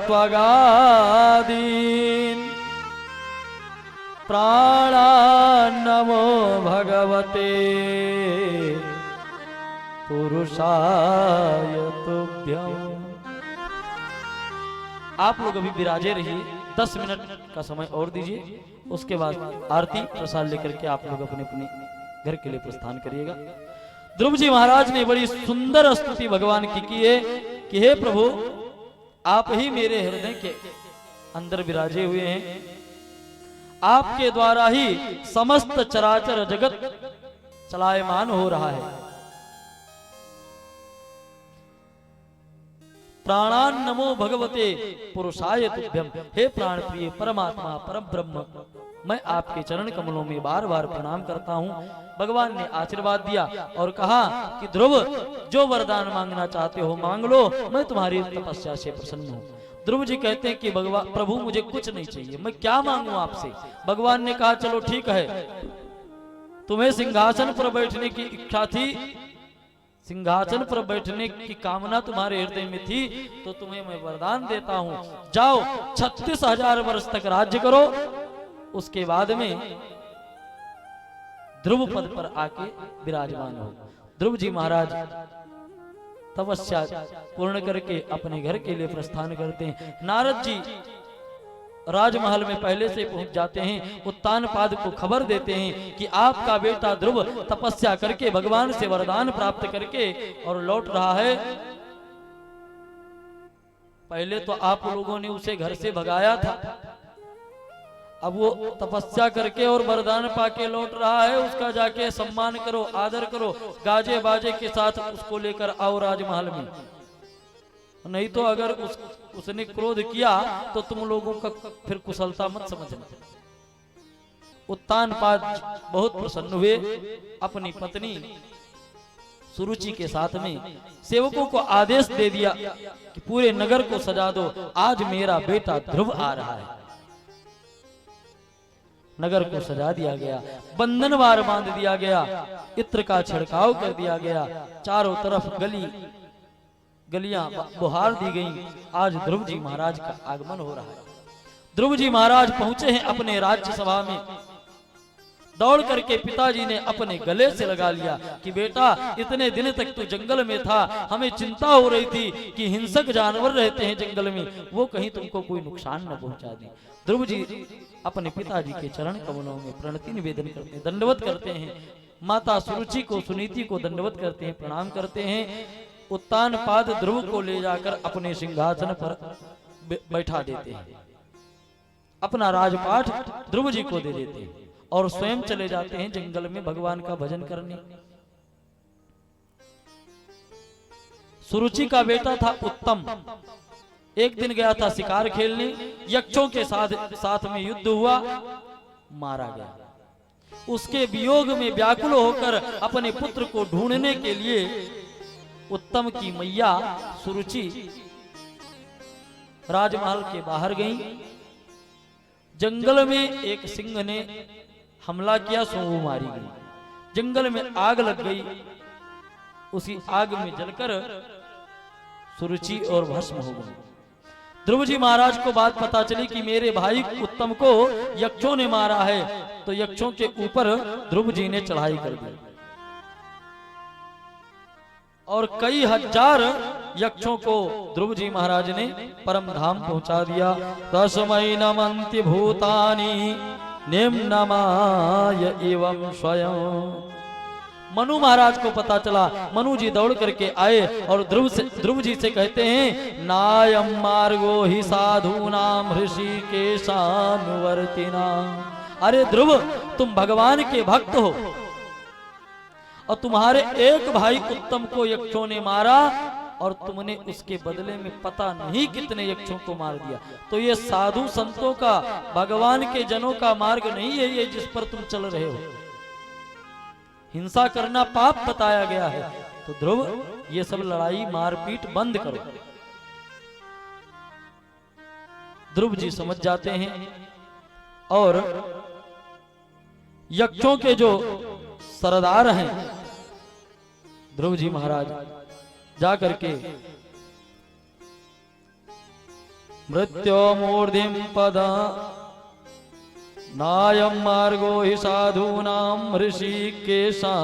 Speaker 2: त्वगादीन् प्राणान्नमो भगवते पुरुषाय तुभ्यं। आप लोग अभी विराजे रहिए, 10 मिनट का समय और दीजिए, उसके बाद आरती प्रसाद लेकर के आप लोग अपने अपने घर के लिए प्रस्थान करिएगा। ध्रुव जी महाराज ने बड़ी सुंदर स्तुति भगवान की है कि हे प्रभु, आप ही मेरे हृदय के अंदर विराजे हुए हैं, आपके द्वारा ही समस्त चराचर जगत चलायमान हो रहा है। प्राणान नमो भगवते पुरुषाय तुभ्यम, हे प्राण प्रिय परमात्मा परम ब्रह्म, मैं आपके चरण कमलों में बार बार प्रणाम करता हूँ। भगवान ने आशीर्वाद दिया और कहा कि ध्रुव, जो वरदान मांगना चाहते हो मांग लो, मैं तुम्हारी तपस्या से प्रसन्न हूँ। ध्रुव जी कहते हैं कि भगवान प्रभु मुझे कुछ नहीं चाहिए, मैं क्या मांगू आपसे। भगवान ने कहा चलो ठीक है, तुम्हें सिंहासन पर बैठने की इच्छा थी, सिंहासन पर बैठने की कामना तुम्हारे हृदय में थी, तो तुम्हें मैं वरदान देता हूं, जाओ 36,000 वर्ष तक राज्य करो, उसके बाद में ध्रुव पद पर आके विराजमान हो। ध्रुव जी महाराज तपस्या पूर्ण करके अपने घर के लिए प्रस्थान करते हैं। नारद जी राजमहल में पहले से पहुंच जाते हैं, उत्तानपाद को खबर देते हैं कि आपका बेटा ध्रुव तपस्या करके भगवान से वरदान प्राप्त करके और लौट रहा है। पहले तो आप लोगों ने उसे घर से भगाया था, अब वो तपस्या करके और वरदान पाके लौट रहा है, उसका जाके सम्मान करो, आदर करो, गाजे बाजे के साथ उसको लेकर आओ राजमहल में। नहीं तो अगर उसने क्रोध किया तो तुम लोगों का फिर कुशलता मत समझना। उत्तानपाद बहुत प्रसन्न हुए, अपनी पत्नी सुरुचि के साथ में सेवकों को आदेश दे दिया कि पूरे नगर को सजा दो, आज मेरा बेटा ध्रुव आ रहा है। नगर को सजा दिया गया, बंधनवार बांध दिया गया, इत्र का छिड़काव कर दिया गया, चारों तरफ गलियां बुहार दी गई। आज ध्रुव जी महाराज का आगमन हो रहा है। ध्रुव जी महाराज पहुंचे हैं अपने राज्य सभा में। दौड़ करके पिताजी ने अपने गले से लगा लिया कि बेटा, इतने दिन तक तू जंगल में था, हमें चिंता हो रही थी कि हिंसक जानवर रहते हैं जंगल में, वो कहीं तुमको कोई नुकसान न पहुंचा दे। ध्रुव जी अपने पिताजी के चरण कमलों में प्रणति निवेदन करते हैं, दंडवत करते हैं। माता सुरुचि को, सुनीति को दंडवत करते हैं, प्रणाम करते हैं। उत्तानपाद ध्रुव को ले जाकर अपने सिंहासन पर बैठा देते हैं, अपना राजपाठ ध्रुव जी को दे देते हैं और स्वयं चले जाते हैं जंगल में भगवान का भजन करने। सुरुचि का बेटा था उत्तम, एक दिन गया था शिकार खेलने, यक्षों के साथ में युद्ध हुआ, मारा गया। उसके वियोग में व्याकुल होकर अपने पुत्र को ढूंढने के लिए उत्तम की मैया सुरुचि राजमहल के बाहर गई। जंगल में एक सिंह ने हमला किया, सो वो मारी गई। जंगल में आग लग गई, उसी आग में जलकर सुरुचि और भस्म हो गई। ध्रुव जी महाराज को बात पता चली कि मेरे भाई उत्तम को यक्षों ने मारा है, तो यक्षों के ऊपर ध्रुव जी ने चढ़ाई कर दी और कई हजार यक्षों को ध्रुव जी महाराज ने परम धाम पहुंचा दिया। तस्मै नमन्ति भूतानि निम्नमाय एवं स्वयं। मनु महाराज को पता चला, मनु जी दौड़ करके आए और ध्रुव जी से कहते हैं, नायम मार्गो ही साधूनाम ऋषिकेशानुवर्तिना। अरे ध्रुव, तुम भगवान के भक्त हो और तुम्हारे एक भाई उत्तम को यक्षों ने मारा और तुमने उसके बदले में पता नहीं कितने यक्षों को मार दिया। तो ये साधु संतों का, भगवान के जनों का मार्ग नहीं है ये जिस पर तुम चल रहे हो। हिंसा करना पाप बताया गया है। तो ध्रुव, ये सब लड़ाई मारपीट बंद करो। ध्रुव जी समझ जाते हैं और यक्षों के जो सरदार हैं ध्रुव जी महाराज जाकर के मृत्यो मूर्धिम पदा नायम मार्गो हि साधूनाम ऋषिकेशानुवर्तिनाम।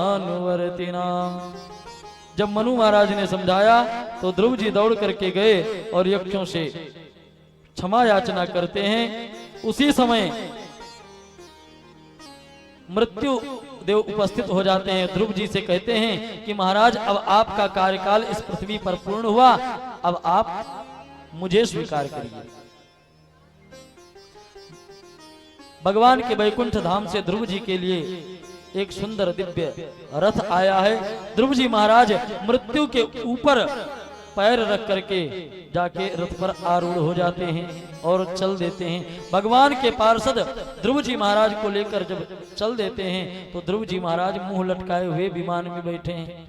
Speaker 2: जब मनु महाराज ने समझाया तो ध्रुव जी दौड़ करके गए और यक्षों से क्षमा याचना करते हैं। उसी समय मृत्यु देव उपस्थित हो जाते हैं। ध्रुव जी से कहते हैं कि महाराज अब आपका कार्यकाल इस पृथ्वी पर पूर्ण हुआ, अब आप मुझे स्वीकार करिए। भगवान के वैकुंठ धाम से ध्रुव जी के लिए एक सुंदर दिव्य रथ आया है। ध्रुव जी महाराज मृत्यु के ऊपर पैर रख करके जाके रथ पर आरूढ़ हो जाते हैं और चल देते हैं। भगवान के पार्षद ध्रुव जी महाराज को लेकर जब चल देते हैं तो ध्रुव जी महाराज मुंह लटकाए हुए विमान में बैठे हैं।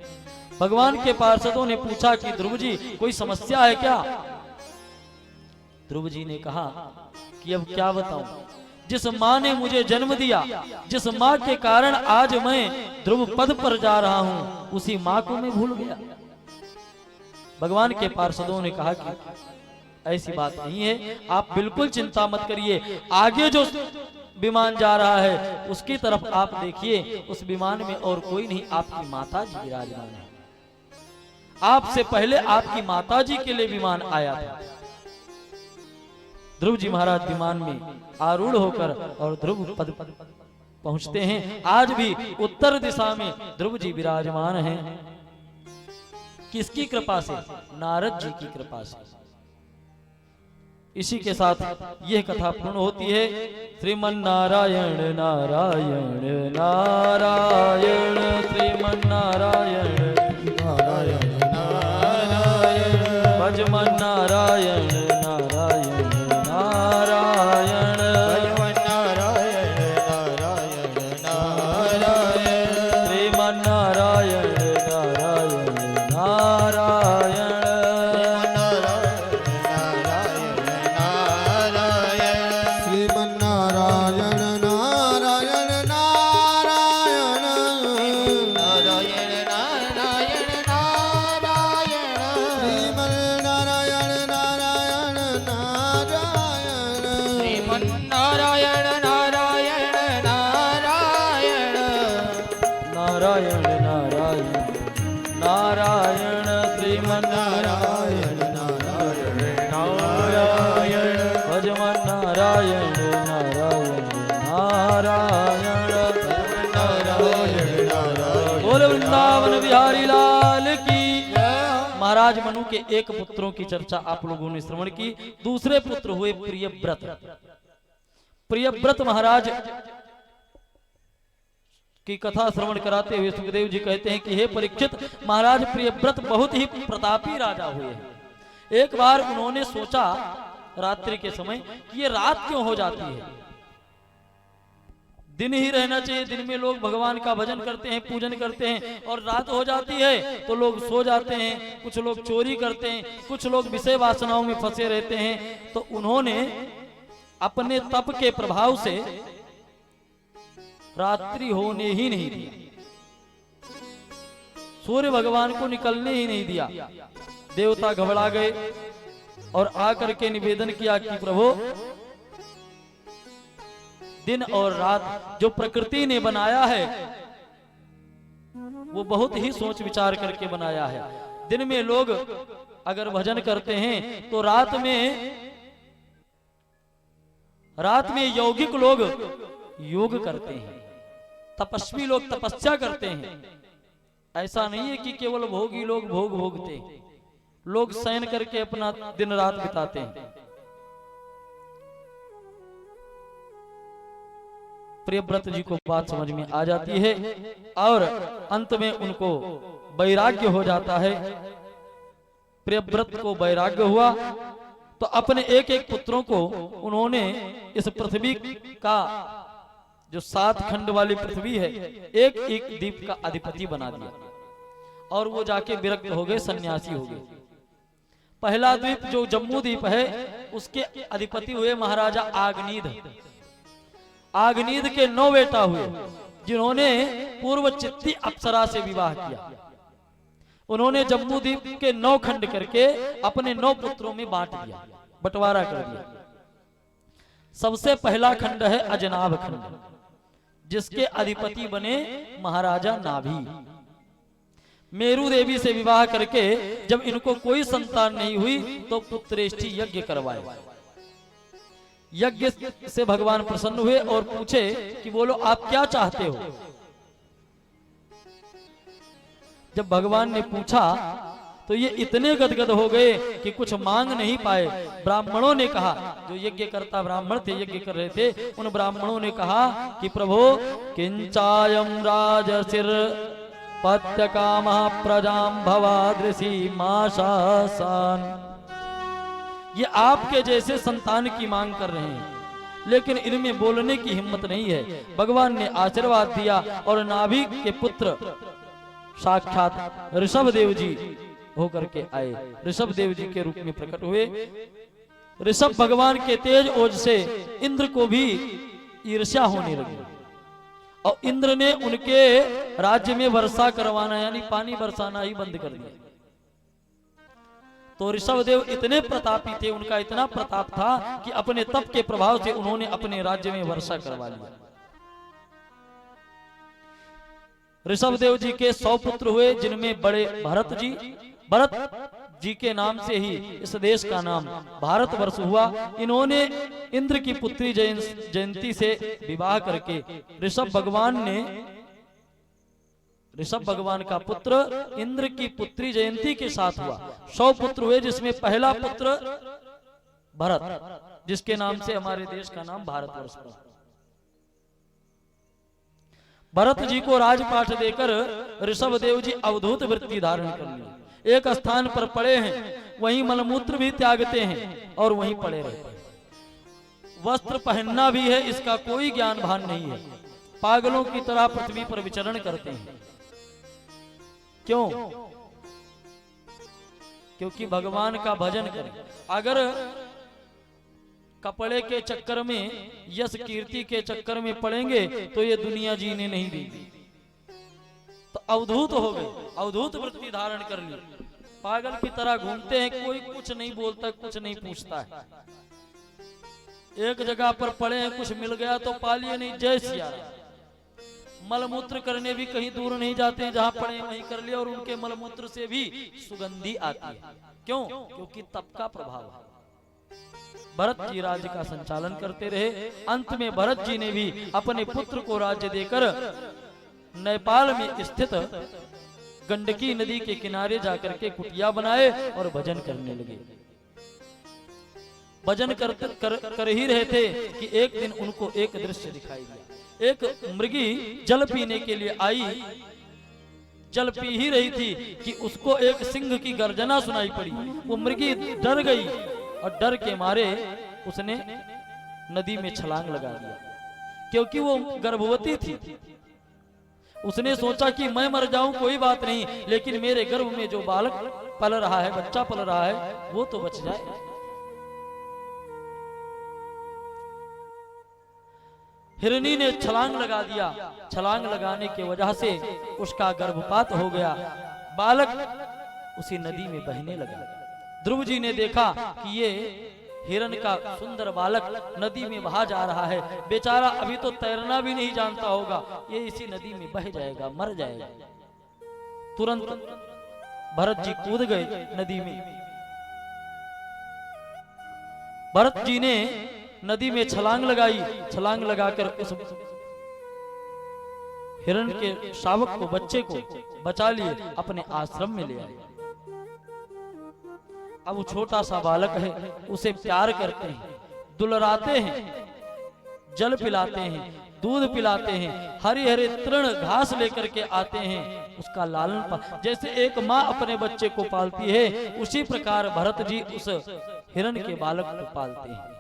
Speaker 2: भगवान के पार्षदों ने पूछा कि ध्रुव जी कोई समस्या है क्या? ध्रुव जी ने कहा कि अब क्या बताऊं, जिस माँ ने मुझे जन्म दिया, जिस माँ के कारण आज मैं ध्रुव पद पर जा रहा हूं, उसी माँ को मैं भूल गया। भगवान के पार्षदों ने कहा कि ऐसी बात नहीं है, आप बिल्कुल चिंता मत करिए। आगे जो विमान जा रहा है उसकी तरफ आप देखिए, उस विमान में और कोई नहीं, आपकी माता जी विराजमान है। आपसे पहले आपकी माता जी के लिए विमान आया था। ध्रुव जी महाराज विमान में आरूढ़ होकर और ध्रुव पद पहुंचते हैं। आज भी उत्तर दिशा में ध्रुव जी विराजमान हैं। किसकी कृपा से? नारद जी की कृपा से। इसी के साथ यह कथा पूर्ण होती है। श्रीमन नारायण नारायण नारायण, श्रीमन नारायण
Speaker 1: नारायण नारायण,
Speaker 2: भजमन नारायण नारायण नारायण,
Speaker 1: भगवान नारायण नारायण नारायण,
Speaker 2: श्रीमन नारायण नारायण नारायण,
Speaker 1: श्रीमन्नारायण नारायण नारायण, नारायण नारायण नारायण, श्रीमन्नारायण नारायण नारायण, श्रीमन्नारायण नारायण नारायण,
Speaker 2: नारायण नारायण नारायण, श्रीमन
Speaker 1: नारायण नारायण
Speaker 2: नारायण, भजमन नारायण नारायण नारायण,
Speaker 1: नारायण नारायण।
Speaker 2: बोल वृंदावन बिहारी लाल की। महाराज मनु के एक पुत्रों की चर्चा आप लोगों ने श्रवण की। दूसरे पुत्र हुए प्रियव्रत। प्रियव्रत महाराज की कथा श्रवण कराते हुए सुखदेव जी कहते हैं कि हे परीक्षित, महाराज प्रियव्रत बहुत ही प्रतापी राजा हुए हैं। एक बार उन्होंने सोचा रात्रि के समय कि ये रात क्यों हो जाती है, दिन ही रहना चाहिए। दिन में लोग भगवान का भजन करते हैं, पूजन करते हैं, और रात हो जाती है तो लोग सो जाते हैं, कुछ लोग चोरी करते हैं, कुछ लोग विषय वासनाओं में फंसे रहते हैं। तो उन्होंने अपने तप के प्रभाव से रात्रि होने ही नहीं दी, सूर्य भगवान को निकलने ही नहीं दिया। देवता घबरा गए और आकर के निवेदन किया कि प्रभु, दिन और रात जो प्रकृति ने बनाया है वो बहुत ही सोच विचार करके बनाया है। दिन में लोग अगर भजन करते हैं तो रात में यौगिक लोग योग करते हैं, तपस्वी लोग तपस्या करते हैं। ऐसा नहीं है कि केवल भोगी लोग भोग भोगते हैं, लोग शयन करके अपना दिन रात बिताते हैं। प्रियव्रत जी को बात समझ में आ जाती है और अंत में उनको वैराग्य हो जाता है। प्रियव्रत को वैराग्य हुआ तो अपने एक एक पुत्रों को उन्होंने इस पृथ्वी का, जो 7 खंड वाली पृथ्वी है, एक एक द्वीप का अधिपति बना दिया और वो जाके विरक्त हो गए, सन्यासी हो गए। पहला द्वीप जो जम्मू द्वीप है उसके अधिपति हुए महाराजा आग्नीद। आग्नीद के 9 बेटा हुए जिन्होंने पूर्व चित्ती अप्सरा से विवाह किया। उन्होंने जम्मू द्वीप के 9 खंड करके अपने 9 पुत्रों में बांट दिया, बंटवारा कर दिया। सबसे पहला खंड है अजनाभ खंड, जिसके अधिपति बने महाराजा नाभि। मेरू देवी से विवाह करके जब इनको कोई संतान नहीं हुई तो पुत्रेष्टि यज्ञ करवाए। यज्ञ से भगवान प्रसन्न हुए और पूछे कि बोलो आप क्या चाहते हो। जब भगवान ने पूछा तो ये इतने गदगद हो गए कि कुछ मांग नहीं पाए। ब्राह्मणों ने कहा, जो यज्ञ करता ब्राह्मण थे, यज्ञ कर रहे थे, उन ब्राह्मणों ने कहा कि प्रभु किंचायम राजसिर पत्य काम प्रजाम भवादृषि माशासन, ये आपके जैसे संतान की मांग कर रहे हैं, लेकिन इनमें बोलने की हिम्मत नहीं है। भगवान ने आशीर्वाद दिया और नाभि के पुत्र साक्षात ऋषभ देव जी होकर के आए, ऋषभ देव जी के रूप में प्रकट हुए। ऋषभ भगवान के तेज ओज से इंद्र को भी ईर्ष्या होने लगी और इंद्र ने उनके राज्य में वर्षा करवाना यानी पानी बरसाना ही बंद कर दिया। तो ऋषभ देव इतने प्रतापी थे, उनका इतना प्रताप था कि अपने तप के प्रभाव से उन्होंने अपने राज्य में वर्षा करवा लिया। ऋषभ देव जी के 100 पुत्र हुए, जिनमें बड़े भरत जी के नाम से ही इस देश का नाम भारतवर्ष हुआ। इन्होंने इंद्र की पुत्री जयंती से विवाह करके ऋषभ भगवान का पुत्र इंद्र की पुत्री जयंती के साथ हुआ। 100 पुत्र हुए, जिसमें पहला पुत्र भरत, जिसके नाम से हमारे देश का नाम भारतवर्ष पड़ा। भरत जी को राजपाठ देकर ऋषभ देव जी अवधूत वृत्ति धारण कर ली। एक स्थान पर पड़े हैं, वहीं मलमूत्र भी त्यागते हैं और वहीं पड़े रहते हैं। वस्त्र पहनना भी है, इसका कोई ज्ञान भान नहीं है। पागलों की तरह पृथ्वी पर विचरण करते हैं। क्यों? क्योंकि भगवान का भजन करें। अगर कपड़े के चक्कर में, यश कीर्ति के चक्कर में पड़ेंगे तो ये दुनिया जीने नहीं देगी। तो अवधूत हो गए, अवधूत वृत्ति धारण कर ली, पागल की तरह घूमते हैं, कोई कुछ नहीं बोलता, कुछ नहीं पूछता है। एक जगह पर पड़े हैं, कुछ मिल गया तो पालिए नहीं, जय सिया राम। मलमूत्र करने भी कहीं दूर नहीं जाते हैं, जहां पड़े वहीं कर लिया, और उनके मलमूत्र से भी सुगंधी आती है। क्यों? क्योंकि तप का प्रभाव है। भरत जी राज्य का संचालन करते रहे। अंत में भरत जी ने भी अपने पुत्र को राज्य देकर नेपाल में स्थित गंडकी नदी के किनारे जाकर के कुटिया बनाए और भजन करने लगे। भजन कर ही रहे थे कि एक दिन उनको एक दृश्य दिखाई दिया। एक मृगी जल पीने के लिए आई, जल पी ही रही थी कि उसको एक सिंह की गर्जना सुनाई पड़ी। वो मृगी डर गई और डर के मारे उसने नदी में छलांग लगा दिया, क्योंकि वो गर्भवती थी। उसने सोचा कि मैं मर जाऊं कोई बात नहीं, लेकिन मेरे गर्भ में जो बालक पल रहा है, बच्चा पल रहा है, वो तो बच जाए। हिरनी ने छलांग लगा दिया। छलांग लगाने की वजह से उसका गर्भपात हो गया। बालक उसी नदी में बहने लगा। ध्रुव जी ने देखा कि ये हिरण का सुंदर बालक नदी में बहा जा रहा है, बेचारा अभी तो तैरना भी नहीं जानता होगा, ये इसी नदी में बह जाएगा, मर जाएगा। तुरंत भरत जी कूद गए नदी में। भरत जी ने नदी में छलांग लगाई। छलांग लगाकर उस हिरण के शावक को, बच्चे को बचा लिए, अपने आश्रम में ले आए। अब वो छोटा सा बालक है, उसे प्यार करते हैं, दुलराते हैं, जल पिलाते हैं, दूध पिलाते हैं, हरे हरे तृण घास लेकर के आते हैं, उसका लालन पालन, जैसे एक माँ अपने बच्चे को पालती है, उसी प्रकार भरत जी उस हिरण के बालक को पालते हैं।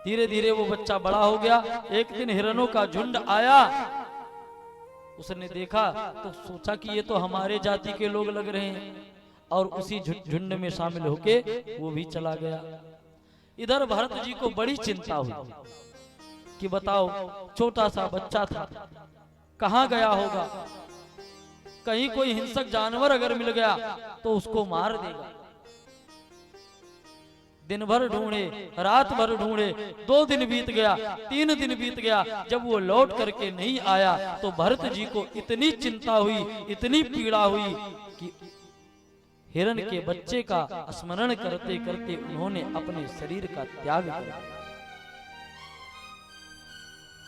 Speaker 2: धीरे धीरे वो बच्चा बड़ा हो गया। एक दिन हिरणों का झुंड आया, उसने देखा तो सोचा कि ये तो हमारे जाति के लोग लग रहे हैं, और उसी झुंड में शामिल होके वो भी चला गया। इधर भरत जी को बड़ी चिंता हुई कि बताओ, छोटा सा बच्चा था, कहां गया होगा? कहीं कोई हिंसक जानवर अगर मिल गया तो उसको मार देगा। दिन भर ढूंढे, रात भर ढूंढे, 2 दिन बीत गया, 3 दिन बीत गया। जब वो लौट करके नहीं आया तो भरत जी को इतनी चिंता हुई, इतनी पीड़ा हुई कि हिरण के बच्चे का स्मरण करते करते उन्होंने अपने शरीर का त्याग किया।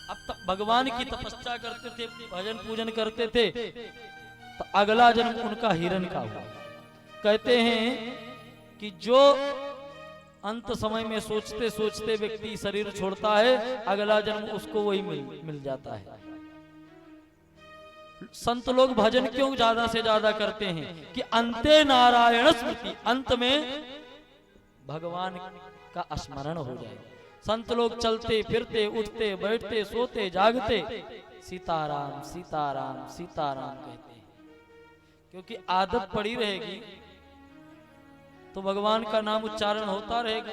Speaker 2: अब तक भगवान की तपस्या करते थे, भजन पूजन करते थे, तो अगला जन्म उनका हिरण का हुआ। कहते हैं कि जो अंत समय में सोचते सोचते व्यक्ति शरीर छोड़ता है, अगला जन्म उसको वही मिल जाता है। संत लोग भजन क्यों ज्यादा से ज्यादा करते हैं कि अंते नारायण स्मृति, अंत में भगवान का स्मरण हो जाए। संत लोग चलते फिरते उठते बैठते सोते जागते सीताराम सीताराम सीताराम कहते हैं, क्योंकि आदत पड़ी रहेगी तो भगवान का नाम उच्चारण होता रहेगा।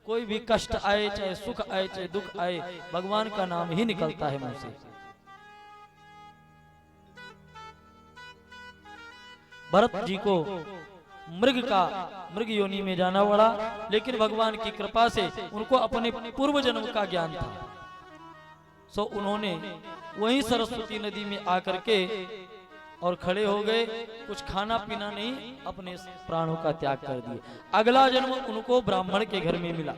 Speaker 2: कोई भी कष्ट आए, चाहे सुख आए, चाहे दुख आए, भगवान का नाम ही निकलता है मुंह से। भरत जी को मृग योनि में जाना पड़ा, लेकिन भगवान की कृपा से उनको अपने पूर्व जन्म का ज्ञान था। सो उन्होंने वहीं सरस्वती नदी में आकर के और खड़े हो गए, कुछ खाना पीना नहीं, अपने प्राणों का त्याग कर दिए। अगला जन्म उनको ब्राह्मण के घर में मिला।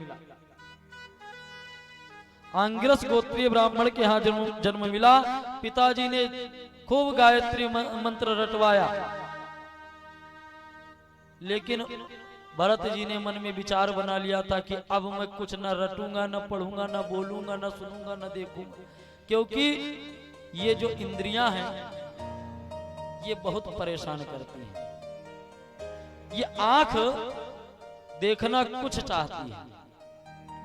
Speaker 2: आंगिरस गोत्रीय ब्राह्मण के यहाँ जन्म मिला। पिताजी ने खूब गायत्री मंत्र रटवाया, लेकिन भरत जी ने मन में विचार बना लिया था कि अब मैं कुछ न रटूंगा, न पढ़ूंगा, न बोलूंगा, न सुनूंगा, न देखूंगा, क्योंकि ये जो इंद्रियां हैं ये बहुत परेशान करती हैं। ये आंख देखना कुछ चाहती है,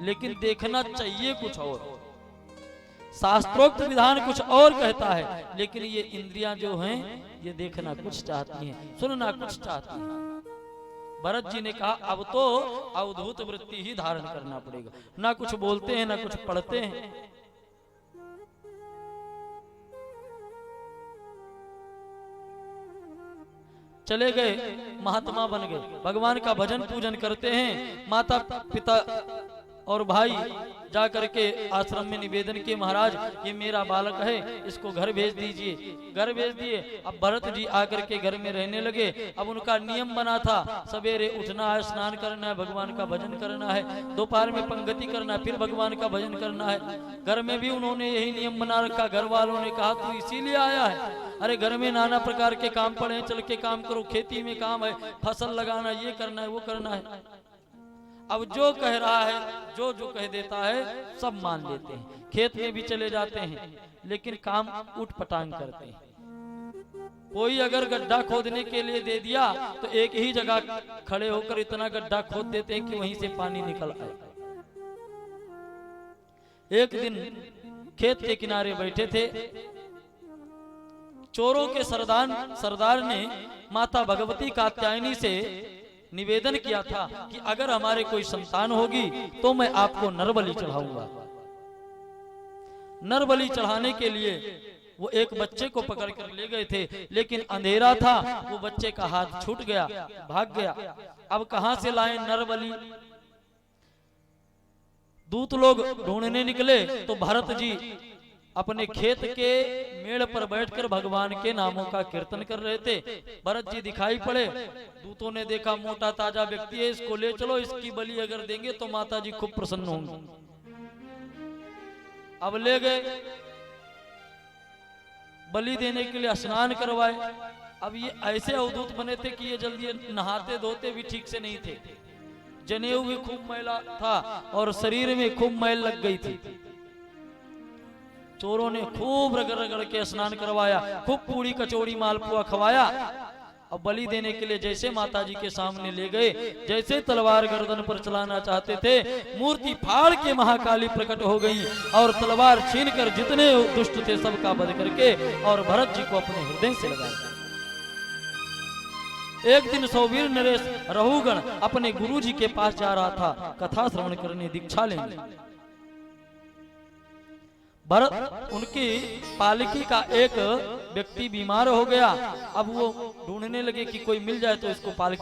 Speaker 2: लेकिन देखना चाहिए कुछ और। शास्त्रोक्त विधान कुछ और कहता है, लेकिन ये इंद्रियां जो हैं ये देखना कुछ चाहती हैं, सुनना कुछ चाहती हैं। भरत जी ने कहा अब तो अवधूत वृत्ति ही धारण करना पड़ेगा, ना कुछ बोलते हैं ना कुछ पढ़ते हैं। चले गए, महात्मा बन गए, भगवान का भजन पूजन करते हैं। माता पिता और भाई जा करके आश्रम में निवेदन किए, महाराज ये मेरा बालक है, इसको घर भेज दीजिए। घर भेज दिए। अब भरत जी आकर के घर में रहने लगे। अब उनका नियम बना था, सवेरे उठना है, स्नान करना है, भगवान का भजन करना है, दोपहर में पंगति करना है, फिर भगवान का भजन करना है। घर में भी उन्होंने यही नियम बना रखा। घर वालों ने कहा तू इसीलिए आया है? अरे घर में नाना प्रकार के काम पड़े हैं, चल के काम करो, खेती में काम है, फसल लगाना, ये करना है, वो करना है। अब जो कह रहा है, जो जो कह देता है सब मान लेते हैं। खेत में भी चले जाते हैं, लेकिन काम उठ पटांग करते हैं। कोई अगर गड्ढा खोदने के लिए दे दिया तो एक ही जगह खड़े होकर इतना गड्ढा खोद देते हैं कि वहीं से पानी निकल आए। एक दिन खेत के किनारे बैठे थे, चोरों के सरदार ने माता भगवती कात्यायनी से निवेदन किया था कि अगर हमारे कोई संतान होगी तो मैं आपको नरबलि चढ़ाऊंगा। नरबलि चढ़ाने के लिए वो एक बच्चे को पकड़ कर ले गए थे, लेकिन अंधेरा था, वो बच्चे का हाथ छूट गया, भाग गया। अब कहां से लाए नरबलि? दूत लोग ढूंढने निकले तो भरत जी अपने खेत के मेड़ पर बैठकर भगवान के नामों का कीर्तन कर रहे थे। भरत जी दिखाई पड़े। दूतों ने देखा मोटा ताजा व्यक्ति है, इसको ले चलो, इसकी बलि अगर देंगे तो माता जी खूब प्रसन्न होंगी। अब ले गए, बलि देने के लिए स्नान करवाए। अब ये ऐसे अवधूत बने थे कि ये जल्दी नहाते धोते भी ठीक से नहीं थे। जनेऊ भी खूब मैला था और शरीर में खूब मैल लग गई थी। चोरों ने खूब रगड़ रगड़ के स्नान करवाया, खूब पूरी कचौड़ी मालपुआ खवाया। अब बलि देने के लिए जैसे माता जी के सामने ले गए, जैसे तलवार गर्दन पर चलाना चाहते थे, मूर्ति फाड़ के महाकाली प्रकट हो गई और तलवार छीनकर जितने दुष्ट थे सबका वध करके और भरत जी को अपने हृदय से लगाया। एक दिन सौवीर नरेश रहुगण अपने गुरु जी के पास जा रहा था कथा श्रवण करने, दीक्षा लेने। भरत उनकी पालकी का एक व्यक्ति बीमार हो गया। अब वो ढूंढने लगे कि कोई मिल जाए तो इसको पालकी